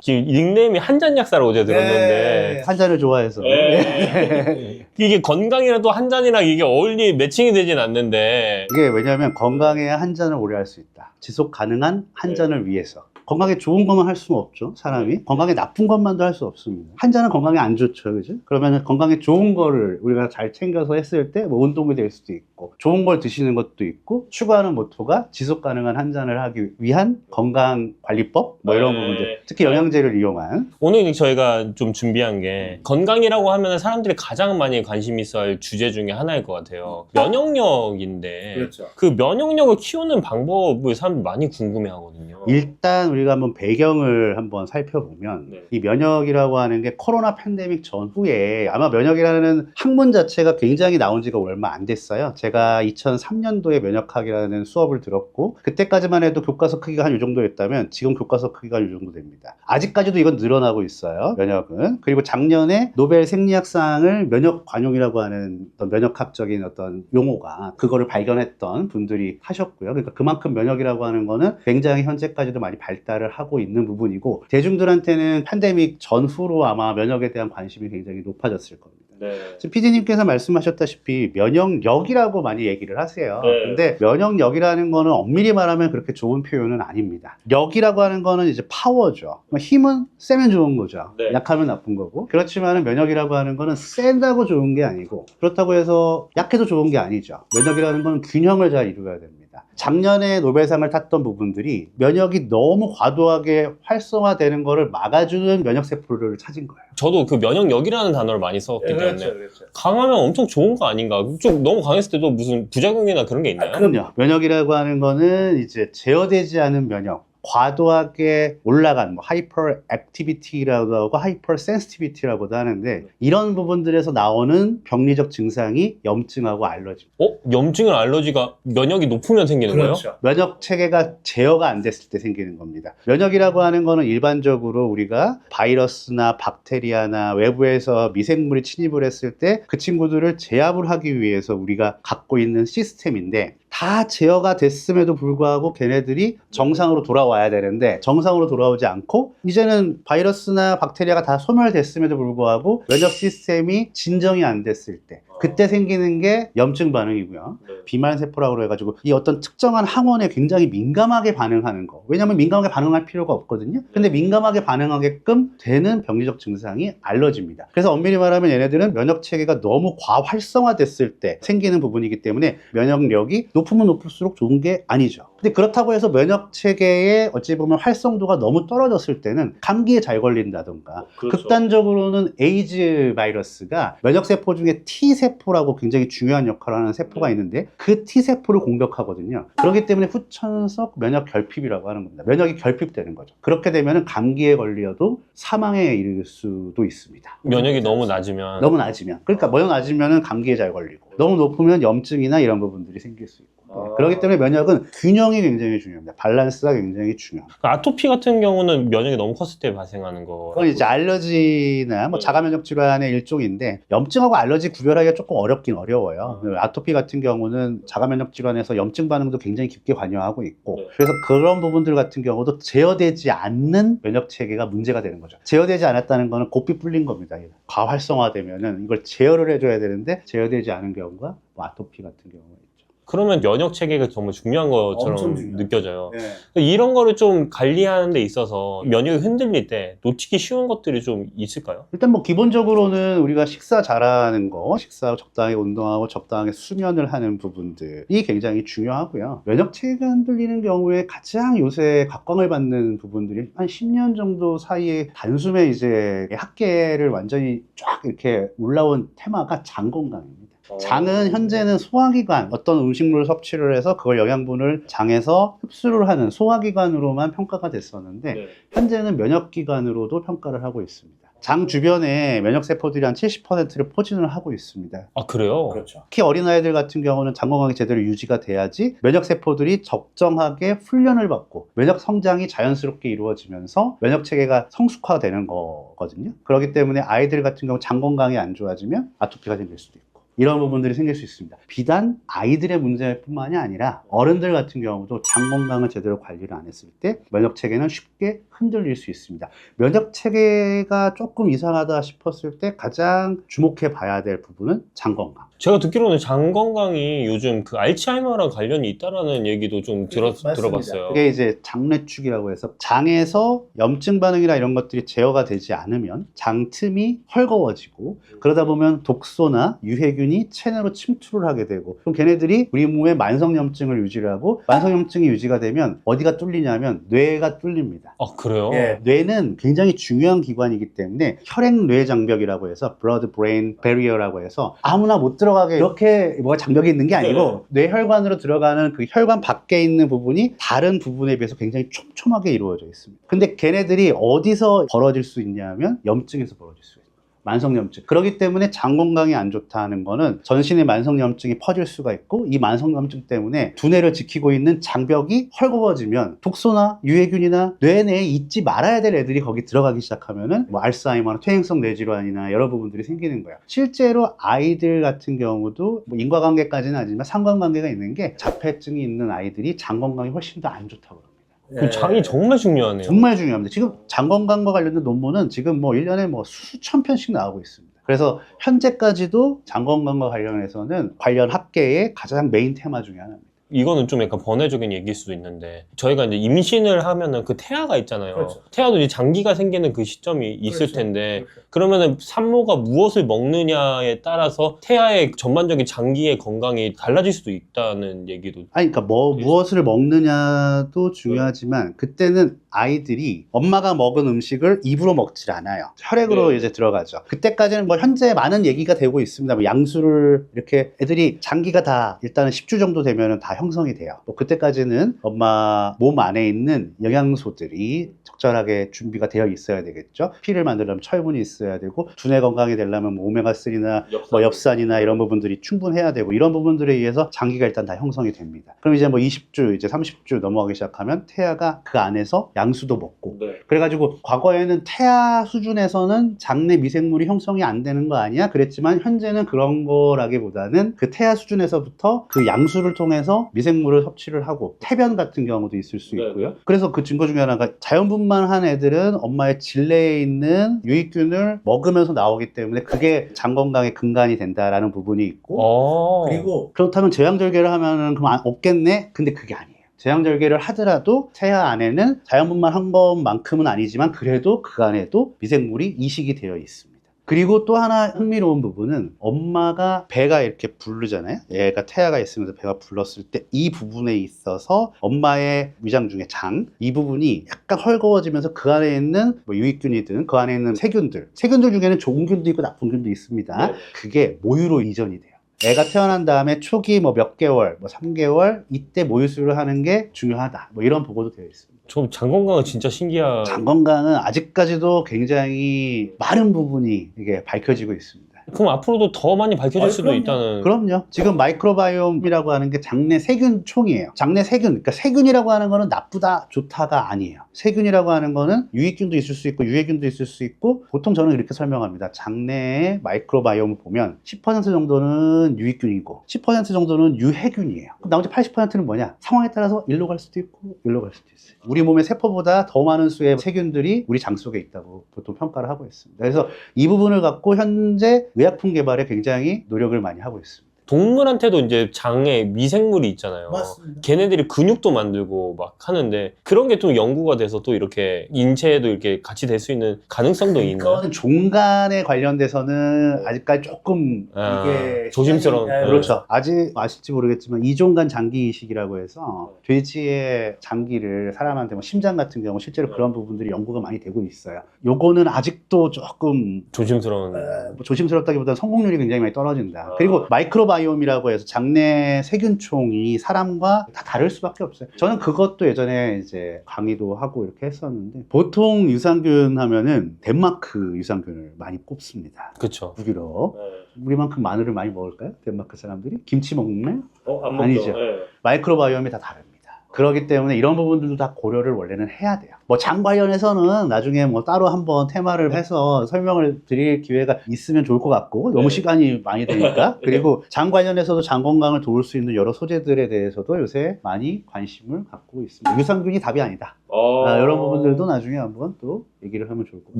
지금 닉네임이 한잔약사라고 제가 들었는데 네, 한 잔을 좋아해서. 네. 이게 건강이랑 또 한잔이랑 이게 매칭이 되진 않는데. 이게 왜냐하면 건강해야 한 잔을 오래 할 수 있다. 지속 가능한 한 잔을 위해서. 건강에 좋은 것만 할 수는 없죠, 사람이. 건강에 나쁜 것만도 할 수 없습니다. 한 잔은 건강에 안 좋죠, 그죠? 그러면 건강에 좋은 거를 우리가 잘 챙겨서 했을 때 뭐 운동이 될 수도 있고, 좋은 걸 드시는 것도 있고, 추구하는 모토가 지속 가능한 한 잔을 하기 위한 건강관리법? 뭐 이런 부분들. 특히 영양제를 이용한. 오늘 저희가 좀 준비한 게, 건강이라고 하면 사람들이 가장 많이 관심 있어 할 주제 중에 하나일 것 같아요. 면역력인데, 그렇죠. 그 면역력을 키우는 방법을 사람들이 많이 궁금해 하거든요. 일단 우리가 한번 배경을 한번 살펴보면, 네. 이 면역이라고 하는 게 코로나 팬데믹 전후에, 아마 면역이라는 학문 자체가 굉장히 나온 지가 얼마 안 됐어요. 제가 2003년도에 면역학이라는 수업을 들었고, 그때까지만 해도 교과서 크기가 한 이 정도였다면 지금 교과서 크기가 이 정도 됩니다. 아직까지도 이건 늘어나고 있어요, 면역은. 그리고 작년에 노벨 생리학상을 면역 관용이라고 하는 어떤 면역학적인 어떤 용어가 그거를 발견했던 분들이 하셨고요. 그러니까 그만큼 면역이라고 하는 거는 굉장히 현재까지도 많이 발달을 하고 있는 부분이고, 대중들한테는 팬데믹 전후로 아마 면역에 대한 관심이 굉장히 높아졌을 겁니다. 네. 지금 PD님께서 말씀하셨다시피 면역력이라고 많이 얘기를 하세요. 네. 근데 면역력이라는 거는 엄밀히 말하면 그렇게 좋은 표현은 아닙니다. 력이라고 하는 거는 이제 파워죠. 힘은 세면 좋은 거죠. 네. 약하면 나쁜 거고. 그렇지만 면역이라고 하는 거는 센다고 좋은 게 아니고, 그렇다고 해서 약해도 좋은 게 아니죠. 면역이라는 거는 균형을 잘 이루어야 됩니다. 작년에 노벨상을 탔던 부분들이 면역이 너무 과도하게 활성화되는 거를 막아주는 면역세포를 찾은 거예요. 저도 그 면역력이라는 단어를 많이 썼기 때문에 그렇죠. 강하면 엄청 좋은 거 아닌가? 좀 너무 강했을 때도 무슨 부작용이나 그런 게 있나요? 그럼요. 면역이라고 하는 거는 이제 제어되지 않은 면역, 과도하게 올라간 하이퍼 액티비티라고 하고 하이퍼 센시티비티라고도 하는데, 이런 부분들에서 나오는 병리적 증상이 염증하고 알러지. 염증은 알러지가 면역이 높으면 생기는 거예요? 면역 체계가 제어가 안 됐을 때 생기는 겁니다. 면역이라고 하는 거는 일반적으로 우리가 바이러스나 박테리아나 외부에서 미생물이 침입을 했을 때 그 친구들을 제압을 하기 위해서 우리가 갖고 있는 시스템인데, 다 제어가 됐음에도 불구하고 걔네들이 정상으로 돌아와야 되는데 정상으로 돌아오지 않고, 이제는 바이러스나 박테리아가 다 소멸됐음에도 불구하고 면역 시스템이 진정이 안 됐을 때, 그때 생기는 게 염증 반응이고요. 네. 비만세포라고 해가지고 이 어떤 특정한 항원에 굉장히 민감하게 반응하는 거. 왜냐하면 민감하게 반응할 필요가 없거든요. 근데 민감하게 반응하게끔 되는 병리적 증상이 알러지입니다. 그래서 엄밀히 말하면 얘네들은 면역 체계가 너무 과활성화됐을 때 생기는 부분이기 때문에 면역력이 높으면 높을수록 좋은 게 아니죠. 근데 그렇다고 해서 면역 체계의 어찌 보면 활성도가 너무 떨어졌을 때는 감기에 잘 걸린다던가, 그렇죠. 극단적으로는 에이즈 바이러스가 면역세포 중에 T세포라고 굉장히 중요한 역할을 하는 세포가 있는데, 그 T세포를 공격하거든요. 그렇기 때문에 후천성 면역 결핍이라고 하는 겁니다. 면역이 결핍되는 거죠. 그렇게 되면 감기에 걸려도 사망에 이를 수도 있습니다. 면역이 너무 낮으면. 너무 낮으면. 그러니까 너무 낮으면 감기에 잘 걸리고, 너무 높으면 염증이나 이런 부분들이 생길 수 있고. 그렇기 때문에 면역은 균형이 굉장히 중요합니다. 밸런스가 굉장히 중요합니다. 아토피 같은 경우는 면역이 너무 컸을 때 발생하는 거. 그건 이제 알러지나 뭐 자가면역 질환의 일종인데, 염증하고 알러지 구별하기가 조금 어렵긴 어려워요. 아토피 같은 경우는 자가면역 질환에서 염증 반응도 굉장히 깊게 관여하고 있고, 네. 그래서 그런 부분들 같은 경우도 제어되지 않는 면역 체계가 문제가 되는 거죠. 제어되지 않았다는 거는 고삐 뿔린 겁니다. 과활성화되면은 이걸 제어를 해줘야 되는데 제어되지 않은 경우가 뭐 아토피 같은 경우가 있죠. 그러면 면역 체계가 정말 중요한 엄청 것처럼 중요하죠. 느껴져요. 네. 이런 거를 좀 관리하는 데 있어서 면역이 흔들릴 때 놓치기 쉬운 것들이 좀 있을까요? 일단 뭐 기본적으로는 우리가 식사 잘하는 거, 식사 적당히 운동하고 적당하게 수면을 하는 부분들이 굉장히 중요하고요. 면역 체계가 흔들리는 경우에 가장 요새 각광을 받는 부분들이 한 10년 정도 사이에 단숨에 이제 학계를 완전히 쫙 이렇게 올라온 테마가 장 건강입니다. 장은 현재는 소화기관, 어떤 음식물을 섭취를 해서 그걸 영양분을 장에서 흡수를 하는 소화기관으로만 평가가 됐었는데 네. 현재는 면역기관으로도 평가를 하고 있습니다. 장 주변에 면역세포들이 한 70%를 포진을 하고 있습니다. 아, 그래요? 그렇죠. 특히 어린아이들 같은 경우는 장 건강이 제대로 유지가 돼야지 면역세포들이 적정하게 훈련을 받고 면역 성장이 자연스럽게 이루어지면서 면역체계가 성숙화되는 거거든요. 그렇기 때문에 아이들 같은 경우 장 건강이 안 좋아지면 아토피가 생길 수도 있고 이런 부분들이 생길 수 있습니다. 비단 아이들의 문제뿐만이 아니라 어른들 같은 경우도 장 건강을 제대로 관리를 안 했을 때 면역체계는 쉽게 흔들릴 수 있습니다. 면역체계가 조금 이상하다 싶었을 때 가장 주목해 봐야 될 부분은 장 건강. 제가 듣기로는 장 건강이 요즘 그 알츠하이머랑 관련이 있다라는 얘기도 좀 들어봤어요. 그게 이제 장뇌축이라고 해서 장에서 염증 반응이나 이런 것들이 제어가 되지 않으면 장 틈이 헐거워지고 그러다 보면 독소나 유해균이 체내로 침투를 하게 되고 그럼 걔네들이 우리 몸에 만성염증을 유지를 하고 만성염증이 유지가 되면 어디가 뚫리냐면 뇌가 뚫립니다. 아, 그래요? 예, 뇌는 굉장히 중요한 기관이기 때문에 혈액-뇌 장벽이라고 해서 blood-brain barrier라고 해서 아무나 못 들어가게 이렇게 뭐가 장벽이 있는 게 아니고 뇌혈관으로 들어가는 그 혈관 밖에 있는 부분이 다른 부분에 비해서 굉장히 촘촘하게 이루어져 있습니다. 근데 걔네들이 어디서 벌어질 수 있냐면 염증에서 벌어질 수 있어요. 만성염증. 그렇기 때문에 장 건강이 안 좋다는 거는 전신에 만성염증이 퍼질 수가 있고 이 만성염증 때문에 두뇌를 지키고 있는 장벽이 헐거워지면 독소나 유해균이나 뇌 내에 있지 말아야 될 애들이 거기 들어가기 시작하면은 뭐 알츠하이머나 퇴행성 뇌질환이나 여러 부분들이 생기는 거예요. 실제로 아이들 같은 경우도 뭐 인과관계까지는 아니지만 상관관계가 있는 게 자폐증이 있는 아이들이 장 건강이 훨씬 더 안 좋다고 합니다. 그럼 장이 정말 중요하네요. 정말 중요합니다. 지금 장 건강과 관련된 논문은 지금 뭐 1년에 뭐 수천 편씩 나오고 있습니다. 그래서 현재까지도 장 건강과 관련해서는 관련 학계의 가장 메인 테마 중에 하나입니다. 이거는 좀 약간 번외적인 얘기일 수도 있는데 저희가 이제 임신을 하면은 그 태아가 있잖아요. 그렇죠. 태아도 이제 장기가 생기는 그 시점이 있을 그렇죠. 텐데 그렇죠. 그러면은 산모가 무엇을 먹느냐에 따라서 태아의 전반적인 장기의 건강이 달라질 수도 있다는 얘기도. 아니, 그러니까 무엇을 먹느냐도 중요하지만 그때는 아이들이 엄마가 먹은 음식을 입으로 먹질 않아요. 혈액으로 네. 이제 들어가죠. 그때까지는 뭐 현재 많은 얘기가 되고 있습니다. 뭐 양수를 이렇게 애들이 장기가 다 일단은 10주 정도 되면은 다 형성이 돼요. 뭐 그때까지는 엄마 몸 안에 있는 영양소들이 적절하게 준비가 되어 있어야 되겠죠. 피를 만들려면 철분이 있어야 되고 두뇌 건강이 되려면 뭐 오메가3나 뭐 엽산이나 이런 부분들이 충분해야 되고 이런 부분들에 의해서 장기가 일단 다 형성이 됩니다. 그럼 이제 뭐 20주, 이제 30주 넘어가기 시작하면 태아가 그 안에서 양수도 먹고 네. 그래가지고 과거에는 태아 수준에서는 장내 미생물이 형성이 안 되는 거 아니야? 그랬지만 현재는 그런 거라기보다는 그 태아 수준에서부터 그 양수를 통해서 미생물을 섭취를 하고 태변 같은 경우도 있을 수 있고요. 그래서 그 증거 중에 하나가 자연분만한 애들은 엄마의 질내에 있는 유익균을 먹으면서 나오기 때문에 그게 장 건강의 근간이 된다라는 부분이 있고 그리고 그렇다면 제왕절개를 하면은 그럼 없겠네? 근데 그게 아니에요. 제왕절개를 하더라도 태아 안에는 자연분만한 것만큼은 아니지만 그래도 그 안에도 미생물이 이식이 되어 있습니다. 그리고 또 하나 흥미로운 부분은 엄마가 배가 이렇게 부르잖아요. 얘가 태아가 있으면서 배가 불렀을 때 이 부분에 있어서 엄마의 위장 중에 장, 이 부분이 약간 헐거워지면서 그 안에 있는 뭐 유익균이든 그 안에 있는 세균들 중에는 좋은 균도 있고 나쁜 균도 있습니다. 네. 그게 모유로 이전이 돼요. 애가 태어난 다음에 초기 뭐 몇 개월, 뭐 3개월 이때 모유수유를 하는 게 중요하다. 뭐 이런 보고도 되어 있습니다. 좀 장 건강은 진짜 신기한. 장 건강은 아직까지도 굉장히 많은 부분이 이게 밝혀지고 있습니다. 그럼 앞으로도 더 많이 밝혀질 수도 있다는. 그럼요. 지금 마이크로바이옴이라고 하는 게 장내 세균총이에요. 장내 세균. 그러니까 세균이라고 하는 거는 나쁘다, 좋다가 아니에요. 세균이라고 하는 거는 유익균도 있을 수 있고 유해균도 있을 수 있고 보통 저는 이렇게 설명합니다. 장내의 마이크로바이옴을 보면 10% 정도는 유익균이고 10% 정도는 유해균이에요. 그럼 나머지 80%는 뭐냐? 상황에 따라서 일로 갈 수도 있고 일로 갈 수도 있어요. 우리 몸의 세포보다 더 많은 수의 세균들이 우리 장 속에 있다고 보통 평가를 하고 있습니다. 그래서 이 부분을 갖고 현재 의약품 개발에 굉장히 노력을 많이 하고 있습니다. 동물한테도 이제 장에 미생물이 있잖아요. 맞습니다. 걔네들이 근육도 만들고 막 하는데 그런 게 또 연구가 돼서 또 이렇게 인체에도 이렇게 같이 될 수 있는 가능성도 있나요? 이거는 종간에 관련돼서는 아직까지 조금 아, 이게 조심스러운. 시간이- 그렇죠. 아직 아실지 모르겠지만 이종간 장기 이식이라고 해서 돼지의 장기를 사람한테 뭐 심장 같은 경우 실제로 그런 부분들이 연구가 많이 되고 있어요. 요거는 아직도 조금 조심스러운. 뭐 조심스럽다기보다는 성공률이 굉장히 많이 떨어진다. 그리고 마이크로바이옴이라고 해서 장내 세균총이 사람과 다 다를 수밖에 없어요. 저는 그것도 예전에 이제 강의도 하고 이렇게 했었는데 보통 유산균 하면은 덴마크 유산균을 많이 꼽습니다. 그쵸. 북유럽. 네. 우리만큼 마늘을 많이 먹을까요? 덴마크 사람들이? 김치 먹나요? 안 먹죠. 아니죠. 네. 마이크로바이옴이 다 다릅니다. 그렇기 때문에 이런 부분들도 다 고려를 원래는 해야 돼요. 뭐 장 관련해서는 나중에 뭐 따로 한번 테마를 해서 설명을 드릴 기회가 있으면 좋을 것 같고 너무 네. 시간이 많이 되니까 그리고 장 관련해서도 장 건강을 도울 수 있는 여러 소재들에 대해서도 요새 많이 관심을 갖고 있습니다. 유산균이 답이 아니다. 이런 부분들도 나중에 한번 또 얘기를 하면 좋을 것 같아요.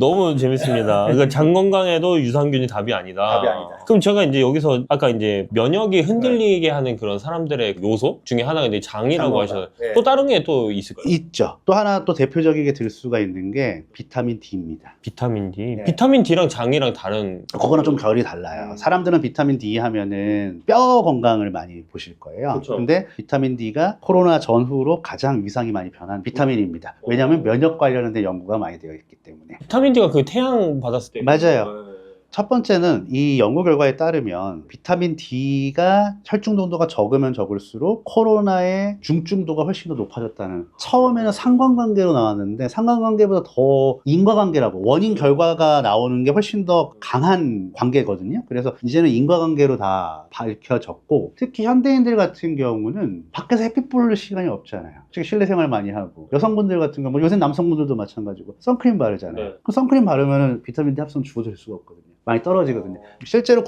너무 재밌습니다. 그러니까 장 건강에도 유산균이 답이 아니다. 답이 아니다. 그럼 제가 이제 여기서 아까 이제 면역이 흔들리게 하는 그런 사람들의 요소 중에 하나가 이제 장이라고 장 하셨어요. 건강. 네. 또 다른 게 또 있을까요? 있죠. 또 하나 또 대표적이게 들 수가 있는 게 비타민 D입니다. 비타민 D. 네. 비타민 D랑 장이랑 다른. 그거는 좀 결이 달라요. 사람들은 비타민 D 하면은 뼈 건강을 많이 보실 거예요. 그쵸. 근데 비타민 D가 코로나 전후로 가장 위상이 많이 변한 비타민입니다. 왜냐하면 면역 관련된 연구가 많이 되어 있기 때문에. 비타민 D가 그 태양 받았을 때. 맞아요. 네. 첫 번째는 이 연구 결과에 따르면 비타민 D가 혈중 농도가 적으면 적을수록 코로나의 중증도가 훨씬 더 높아졌다는, 처음에는 상관관계로 나왔는데 상관관계보다 더 인과관계라고, 원인 결과가 나오는 게 훨씬 더 강한 관계거든요. 그래서 이제는 인과관계로 다 밝혀졌고, 특히 현대인들 같은 경우는 밖에서 햇빛 볼 시간이 없잖아요. 특히 실내 생활 많이 하고, 여성분들 같은 경우, 요새 남성분들도 마찬가지고 선크림 바르잖아요. 네. 그 선크림 바르면 비타민 D 합성 죽어질 수가 없거든요. 많이 떨어지거든요. 실제로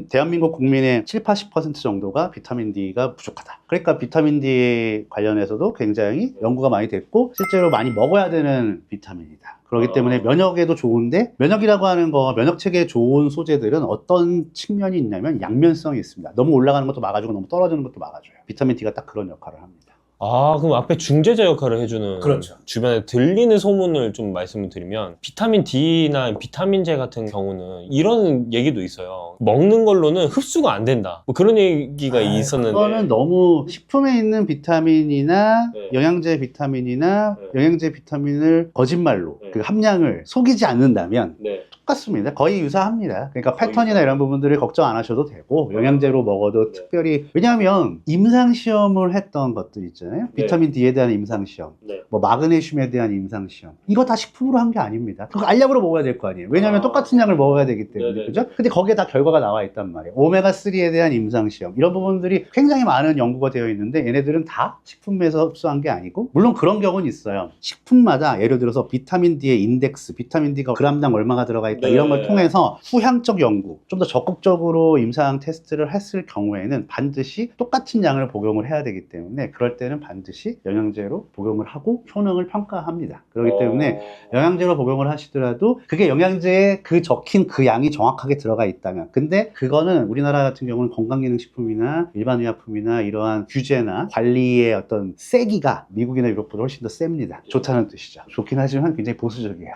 대한민국 국민의 7-80% 정도가 비타민 D가 부족하다. 그러니까 비타민 D 관련해서도 굉장히 연구가 많이 됐고, 실제로 많이 먹어야 되는 비타민이다. 그렇기 때문에 면역에도 좋은데, 면역이라고 하는 거, 면역 체계에 좋은 소재들은 어떤 측면이 있냐면 양면성이 있습니다. 너무 올라가는 것도 막아주고 너무 떨어지는 것도 막아줘요. 비타민 D가 딱 그런 역할을 합니다. 아, 그럼 앞에 중재자 역할을 해주는. 그렇죠. 주변에 들리는 소문을 좀 말씀을 드리면, 비타민 D나 비타민제 같은 경우는 이런 얘기도 있어요. 먹는 걸로는 흡수가 안 된다. 뭐 그런 얘기가 있었는데. 그거는 너무 식품에 있는 비타민이나 네. 영양제 비타민이나 네. 영양제 비타민을 거짓말로 네. 그 함량을 속이지 않는다면 네. 똑같습니다. 거의 유사합니다. 그러니까 거의 패턴이나 유사. 이런 부분들을 걱정 안 하셔도 되고, 영양제로 먹어도 네. 특별히, 왜냐하면 임상시험을 했던 것들 있잖아요. 네. 비타민 D에 대한 임상시험, 네. 뭐 마그네슘에 대한 임상시험, 이거 다 식품으로 한 게 아닙니다. 그거 알약으로 먹어야 될 거 아니에요. 왜냐하면 아. 똑같은 약을 먹어야 되기 때문에. 네네. 그죠? 근데 거기에 다 결과가 나와 있단 말이에요. 오메가3에 대한 임상시험, 이런 부분들이 굉장히 많은 연구가 되어 있는데, 얘네들은 다 식품에서 흡수한 게 아니고, 물론 그런 경우는 있어요. 식품마다 예를 들어서 비타민 D의 인덱스, 비타민 D가 그람당 얼마가 들어가 있다, 네. 이런 걸 통해서 후향적 연구, 좀 더 적극적으로 임상 테스트를 했을 경우에는 반드시 똑같은 양을 복용을 해야 되기 때문에, 그럴 때는 반드시 영양제로 복용을 하고 효능을 평가합니다. 그렇기 때문에 영양제로 복용을 하시더라도 그게 영양제에 그 적힌 그 양이 정확하게 들어가 있다면, 근데 그거는 우리나라 같은 경우는 건강기능식품이나 일반 의약품이나 이러한 규제나 관리의 어떤 세기가 미국이나 유럽보다 훨씬 더 셉니다. 좋다는 뜻이죠. 좋긴 하지만 굉장히 보수적이에요.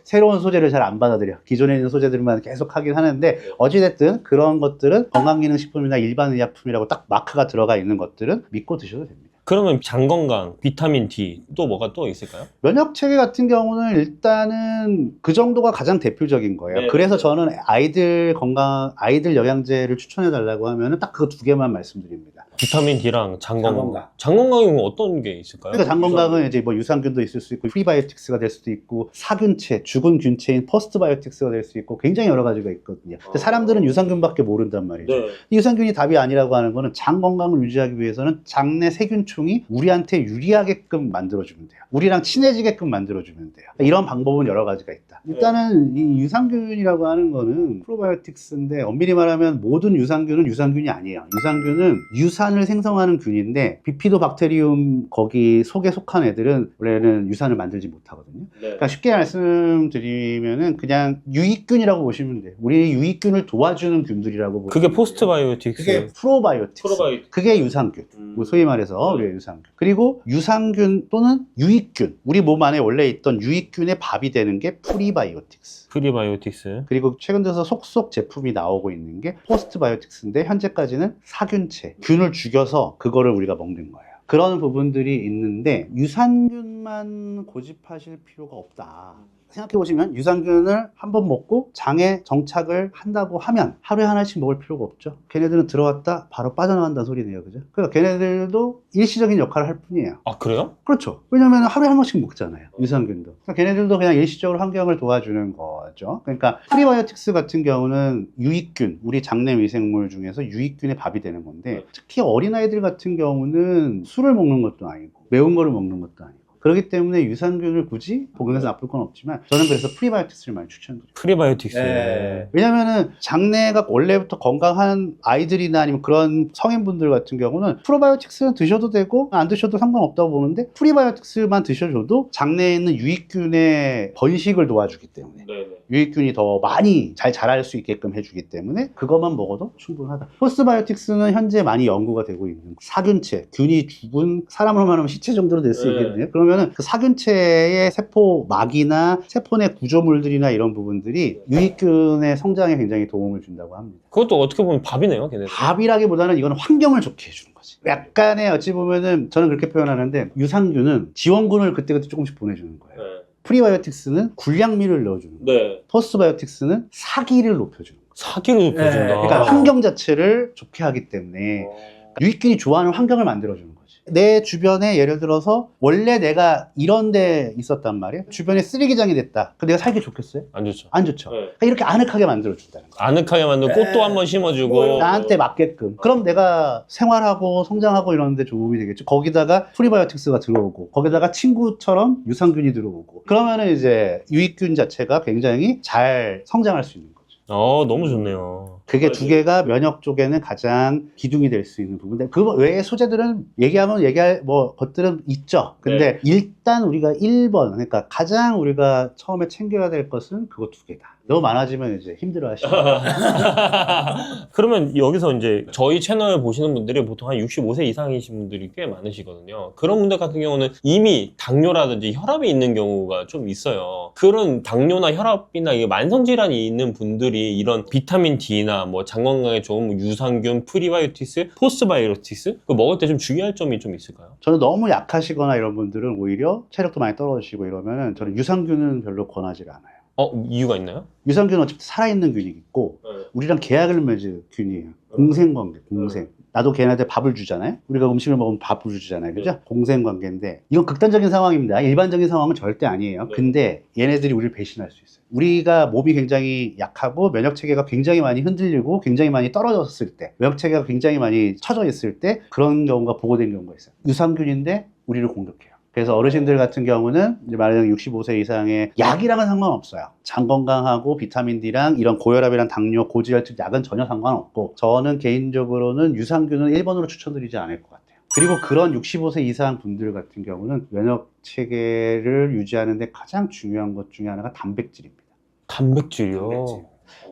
새로운 소재를 잘 안 받아들여. 기존에 있는 소재들만 계속 하긴 하는데, 어찌됐든 그런 것들은 건강기능식품이나 일반 의약품이라고 딱 마크가 들어가 있는 것들은 믿고 드셔도 됩니다. 그러면 장 건강, 비타민 D, 또 뭐가 또 있을까요? 면역체계 같은 경우는 일단은 그 정도가 가장 대표적인 거예요. 네, 그래서 네. 저는 아이들 영양제를 추천해 달라고 하면은 딱 그 두 개만 말씀드립니다. 비타민 D랑 장 장 건강. 건강. 장 건강이 어떤 게 있을까요? 그러니까 장 건강은 이제 뭐 유산균도 있을 수 있고, 프리바이오틱스가 될 수도 있고, 사균체, 죽은 균체인 포스트바이오틱스가 될 수 있고, 굉장히 여러 가지가 있거든요. 근데 사람들은 유산균밖에 모른단 말이죠. 네. 유산균이 답이 아니라고 하는 거는, 장 건강을 유지하기 위해서는 장내 세균총이 우리한테 유리하게끔 만들어주면 돼요. 우리랑 친해지게끔 만들어주면 돼요. 이런 방법은 여러 가지가 있다. 일단은 이 유산균이라고 하는 거는 프로바이오틱스인데, 엄밀히 말하면 모든 유산균은 유산균이 아니에요. 유산균은 유산을 생성하는 균인데 비피도박테리움 거기 속에 속한 애들은 원래는 유산을 만들지 못하거든요. 네. 그러니까 쉽게 말씀드리면은 그냥 유익균이라고 보시면 돼요. 우리 유익균을 도와주는 균들이라고 보시면 그게 돼요. 포스트바이오틱스. 그게 프로바이오틱스. 프로바이오틱스. 그게 유산균. 뭐 소위 말해서 우리의 유산균. 그리고 유산균 또는 유익균. 우리 몸 안에 원래 있던 유익균의 밥이 되는 게 프리바이오틱스. 프리바이오틱스. 그리고 최근 들어서 속속 제품이 나오고 있는 게 포스트바이오틱스인데 현재까지는 사균체, 균을 죽여서 그거를 우리가 먹는 거예요. 그런 부분들이 있는데 유산균만 고집하실 필요가 없다. 생각해보시면 유산균을 한 번 먹고 장에 정착을 한다고 하면 하루에 하나씩 먹을 필요가 없죠. 걔네들은 들어왔다 바로 빠져나간다는 소리네요. 그죠? 그러니까 걔네들도 일시적인 역할을 할 뿐이에요. 아, 그래요? 그렇죠. 왜냐면 하루에 한 번씩 먹잖아요. 유산균도. 그러니까 걔네들도 그냥 일시적으로 환경을 도와주는 거죠. 그러니까 프리바이오틱스 같은 경우는 유익균, 우리 장내 미생물 중에서 유익균의 밥이 되는 건데 특히 어린아이들 같은 경우는 술을 먹는 것도 아니고 매운 거를 먹는 것도 아니고 그렇기 때문에 유산균을 굳이 복용해서 나쁠 건 없지만 저는 그래서 프리바이오틱스를 많이 추천드려요. 프리바이오틱스. 왜냐면은 장내가 원래부터 건강한 아이들이나 아니면 그런 성인분들 같은 경우는 프로바이오틱스는 드셔도 되고 안 드셔도 상관없다고 보는데 프리바이오틱스만 드셔줘도 장내에 있는 유익균의 번식을 도와주기 때문에 네네. 유익균이 더 많이 잘 자랄 수 있게끔 해주기 때문에 그것만 먹어도 충분하다. 포스트바이오틱스는 현재 많이 연구가 되고 있는 사균체, 균이 죽은 사람으로 말하면 시체 정도로 될 수 네. 있겠네요. 그러면은 그 사균체의 세포막이나 세포 내 구조물들이나 이런 부분들이 유익균의 성장에 굉장히 도움을 준다고 합니다. 그것도 어떻게 보면 밥이네요, 걔네. 밥이라기보다는 이건 환경을 좋게 해주는 거지. 약간의 어찌 보면은 저는 그렇게 표현하는데 유산균은 지원군을 그때그때 조금씩 보내주는 거예요. 네. 프리바이오틱스는 굴량미를 넣어주는 거예요. 네. 포스트바이오틱스는 사기를 높여주는 거예요. 사기를 높여준다. 그러니까 환경 자체를 좋게 하기 때문에 유익균이 좋아하는 환경을 만들어주는 거지. 내 주변에 예를 들어서 원래 내가 이런 데 있었단 말이에요. 주변에 쓰레기장이 됐다. 그럼 내가 살기 좋겠어요? 안 좋죠. 안 좋죠. 네. 그러니까 이렇게 아늑하게 만들어준다는 거예요. 아늑하게 만든 꽃도 한번 심어주고. 나한테 맞게끔. 그럼 내가 생활하고 성장하고 이러는데 도움이 되겠죠. 거기다가 프리바이오틱스가 들어오고 거기다가 친구처럼 유산균이 들어오고 그러면은 이제 유익균 자체가 굉장히 잘 성장할 수 있는 거죠. 너무 좋네요. 그게 두 개가 면역 쪽에는 가장 기둥이 될 수 있는 부분인데 그 외의 소재들은 얘기하면 얘기할 뭐 것들은 있죠. 근데 일단 우리가 1번 그러니까 가장 우리가 처음에 챙겨야 될 것은 그거 두 개다. 너무 많아지면 이제 힘들어 하시죠. 그러면 여기서 이제 저희 채널 보시는 분들이 보통 한 65세 이상이신 분들이 꽤 많으시거든요. 그런 분들 같은 경우는 이미 당뇨라든지 혈압이 있는 경우가 좀 있어요. 그런 당뇨나 혈압이나 이게 만성질환이 있는 분들이 이런 비타민 D나 뭐 장 건강에 좋은 뭐 유산균, 프리바이오틱스, 포스트바이오틱스 그거 먹을 때 좀 주의할 점이 좀 있을까요? 저는 너무 약하시거나 이런 분들은 오히려 체력도 많이 떨어지시고 이러면은 저는 유산균은 별로 권하지 않아요. 이유가 있나요? 유산균은 어차피 살아있는 균이 있고 네. 우리랑 계약을 맺은 균이에요. 공생관계, 공생. 나도 걔네한테 밥을 주잖아요. 우리가 음식을 먹으면 밥을 주잖아요. 그죠? 공생관계인데 이건 극단적인 상황입니다. 일반적인 상황은 절대 아니에요. 네. 근데 얘네들이 우리를 배신할 수 있어요. 우리가 몸이 굉장히 약하고 면역체계가 굉장히 많이 흔들리고 굉장히 많이 떨어졌을 때 면역체계가 굉장히 많이 처져 있을 때 그런 경우가 보고된 경우가 있어요. 유산균인데 우리를 공격해요. 그래서 어르신들 같은 경우는 이제 말하자면 65세 이상의 약이랑은 상관없어요. 장 건강하고 비타민 D랑 이런 고혈압이랑 당뇨, 고지혈증 약은 전혀 상관없고 저는 개인적으로는 유산균은 1번으로 추천드리지 않을 것 같아요. 그리고 그런 65세 이상 분들 같은 경우는 면역 체계를 유지하는 데 가장 중요한 것 중에 하나가 단백질입니다. 단백질이요?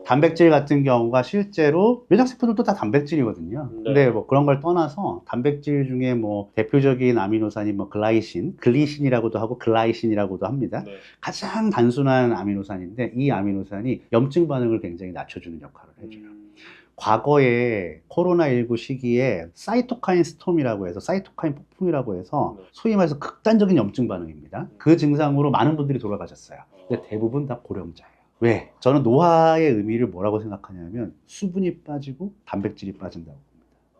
단백질 같은 경우가 실제로 면역세포들도 다 단백질이거든요. 네. 근데 뭐 그런 걸 떠나서 단백질 중에 뭐 대표적인 아미노산이 뭐 글라이신, 글리신이라고도 하고 글라이신이라고도 합니다. 네. 가장 단순한 아미노산인데 이 아미노산이 염증 반응을 굉장히 낮춰주는 역할을 해줘요. 과거에 코로나19 시기에 사이토카인 스톰이라고 해서 사이토카인 폭풍이라고 해서 소위 말해서 극단적인 염증 반응입니다. 그 증상으로 많은 분들이 돌아가셨어요. 근데 대부분 다 고령자예요. 왜? 저는 노화의 의미를 뭐라고 생각하냐면 수분이 빠지고 단백질이 빠진다고 봅니다.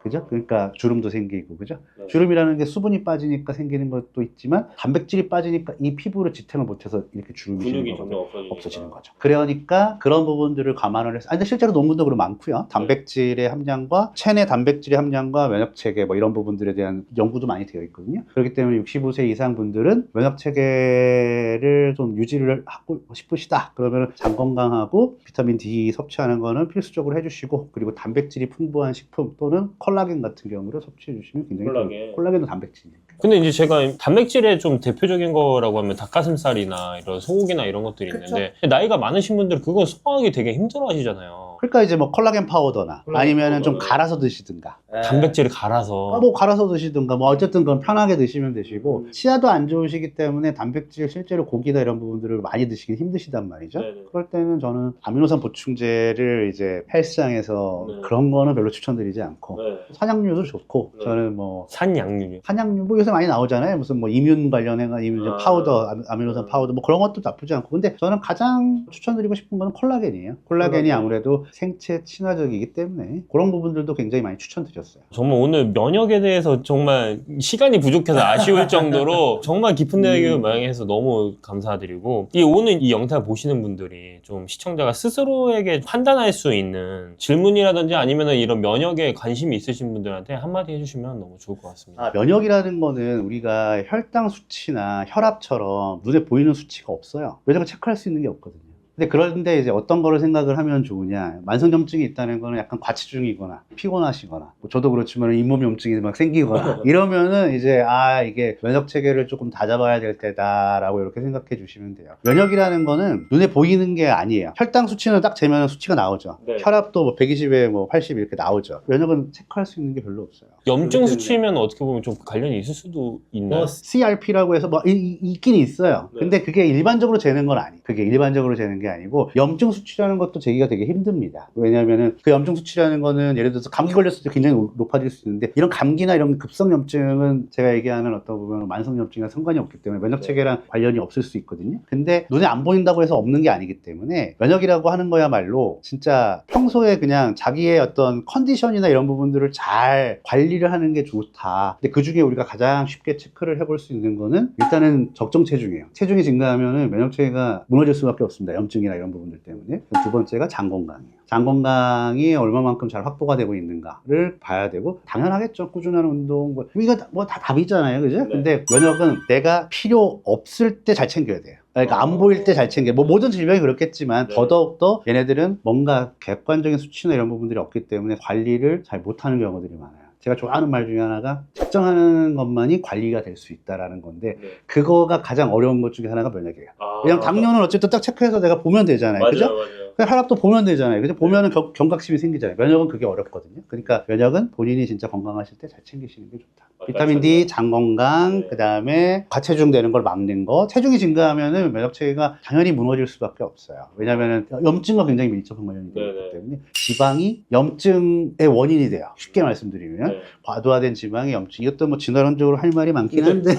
그죠? 그러니까 주름도 생기고, 그죠? 네. 주름이라는 게 수분이 빠지니까 생기는 것도 있지만 단백질이 빠지니까 이 피부를 지탱을 못해서 이렇게 주름이 근육이 지는 점점 거거든요. 없어지니까. 없어지는 거죠. 그러니까 그런 부분들을 감안을 해서, 근데 실제로 논문도 그런 많고요. 단백질의 함량과 체내 단백질의 함량과 면역 체계 뭐 이런 부분들에 대한 연구도 많이 되어 있거든요. 그렇기 때문에 65세 이상 분들은 면역 체계를 좀 유지를 하고 싶으시다. 그러면 장 건강하고 비타민 D 섭취하는 거는 필수적으로 해주시고, 그리고 단백질이 풍부한 식품 또는 콜라겐 같은 경우를 섭취해 주시면 굉장히 콜라겐. 콜라겐도 단백질이니까. 근데 이제 제가 단백질의 좀 대표적인 거라고 하면 닭가슴살이나 이런 소고기나 이런 것들이 그쵸. 있는데 나이가 많으신 분들은 그거 소화하기 되게 힘들어 하시잖아요. 그러니까 이제 뭐 콜라겐 파우더나 콜라겐 아니면은 좀 파우더는- 갈아서 드시든가. 단백질을 갈아서. 뭐 갈아서 드시든가 뭐 어쨌든 그건 편하게 드시면 되시고 치아도 안 좋으시기 때문에 단백질 실제로 고기나 이런 부분들을 많이 드시긴 힘드시단 말이죠. 네네. 그럴 때는 저는 아미노산 보충제를 이제 헬스장에서 네. 그런 거는 별로 추천드리지 않고 네. 산양류도 좋고 네. 저는 뭐 산양류. 한약류 뭐 요새 많이 나오잖아요. 무슨 뭐 이뮨 관련해가 이뮨 아. 파우더, 아미노산 네. 파우더 뭐 그런 것도 나쁘지 않고. 근데 저는 가장 추천드리고 싶은 거는 콜라겐이에요. 콜라겐이 콜라겐. 아무래도 생체 친화적이기 때문에 그런 부분들도 굉장히 많이 추천드렸어요. 정말 오늘 면역에 대해서 정말 시간이 부족해서 아쉬울 정도로 정말 깊은 내용을 많이 해서 너무 감사드리고 오늘 이 영상 보시는 분들이 좀 시청자가 스스로에게 판단할 수 있는 질문이라든지 아니면 이런 면역에 관심이 있으신 분들한테 한마디 해주시면 너무 좋을 것 같습니다. 면역이라는 거는 우리가 혈당 수치나 혈압처럼 눈에 보이는 수치가 없어요. 면역을 체크할 수 있는 게 없거든요. 근데 그런데 이제 어떤 거를 생각을 하면 좋으냐. 만성염증이 있다는 거는 약간 과체중이거나 피곤하시거나 뭐 저도 그렇지만 잇몸염증이 막 생기거나 이러면은 이제 이게 면역 체계를 조금 다잡아야 될 때다라고 이렇게 생각해 주시면 돼요. 면역이라는 거는 눈에 보이는 게 아니에요. 혈당 수치는 딱 재면 수치가 나오죠. 네. 혈압도 뭐 120에 뭐 80 이렇게 나오죠. 면역은 체크할 수 있는 게 별로 없어요. 염증 그렇기 수치면 어떻게 보면 좀 관련이 있을 수도 있나요? 뭐 CRP라고 해서 뭐 있긴 있어요. 네. 근데 그게 일반적으로 재는 건 아니에요. 그게 일반적으로 재는 게 아니고 염증 수치라는 것도 재기가 되게 힘듭니다. 왜냐하면은 그 염증 수치라는 거는 예를 들어서 감기 걸렸을 때 굉장히 높아질 수 있는데 이런 감기나 이런 급성 염증은 제가 얘기하는 어떤 부분 만성 염증이랑 상관이 없기 때문에 면역 체계랑 관련이 없을 수 있거든요. 근데 눈에 안 보인다고 해서 없는 게 아니기 때문에 면역이라고 하는 거야말로 진짜 평소에 그냥 자기의 어떤 컨디션이나 이런 부분들을 잘 관리를 하는 게 좋다. 근데 그 중에 우리가 가장 쉽게 체크를 해볼 수 있는 거는 일단은 적정 체중이에요. 체중이 증가하면은 면역 체계가 무너질 수밖에 없습니다. 염증이나 이런 부분들 때문에. 두 번째가 장 건강이에요. 장 건강이 얼마만큼 잘 확보가 되고 있는가를 봐야 되고 당연하겠죠. 꾸준한 운동 이거 뭐 다 답이잖아요. 그죠? 네. 근데 면역은 내가 필요 없을 때 잘 챙겨야 돼요. 그러니까 안 보일 때 잘 챙겨. 뭐 모든 질병이 그렇겠지만 네. 더더욱더 얘네들은 뭔가 객관적인 수치나 이런 부분들이 없기 때문에 관리를 잘 못하는 경우들이 많아요. 제가 좋아하는 말 중에 하나가 측정하는 것만이 관리가 될 수 있다라는 건데 네. 그거가 가장 어려운 것 중에 하나가 면역이에요. 아. 왜냐면 당뇨는 어쨌든 딱 체크해서 내가 보면 되잖아요. 맞아요, 그죠? 맞아요. 그냥 혈압도 보면 되잖아요. 그죠? 보면은 경각심이 생기잖아요. 면역은 그게 어렵거든요. 그러니까 면역은 본인이 진짜 건강하실 때 잘 챙기시는 게 좋다. 비타민 D, 장 건강, 네. 그 다음에 과체중 되는 걸 막는 거. 체중이 증가하면은 면역 체계가 당연히 무너질 수밖에 없어요. 왜냐면은 염증과 굉장히 밀접한 관련이 되기 네네. 때문에 지방이 염증의 원인이 돼요. 쉽게 말씀드리면 네. 과도화된 지방이 염증. 이것도 뭐 진화론적으로 할 말이 많긴 한데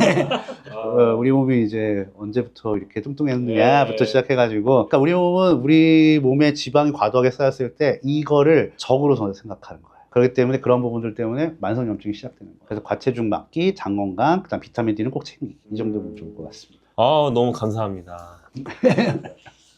아. 우리 몸이 이제 언제부터 이렇게 뚱뚱했느냐부터 네. 시작해가지고 그러니까 우리 몸은 우리 몸에 지방이 과도하게 쌓였을 때 이거를 적으로 생각하는 거예요. 그렇기 때문에 그런 부분들 때문에 만성염증이 시작되는 거예요. 그래서 과체중 막기, 장 건강, 그다음 비타민 D는 꼭 챙기기 이 정도면 좋을 것 같습니다. 너무 감사합니다.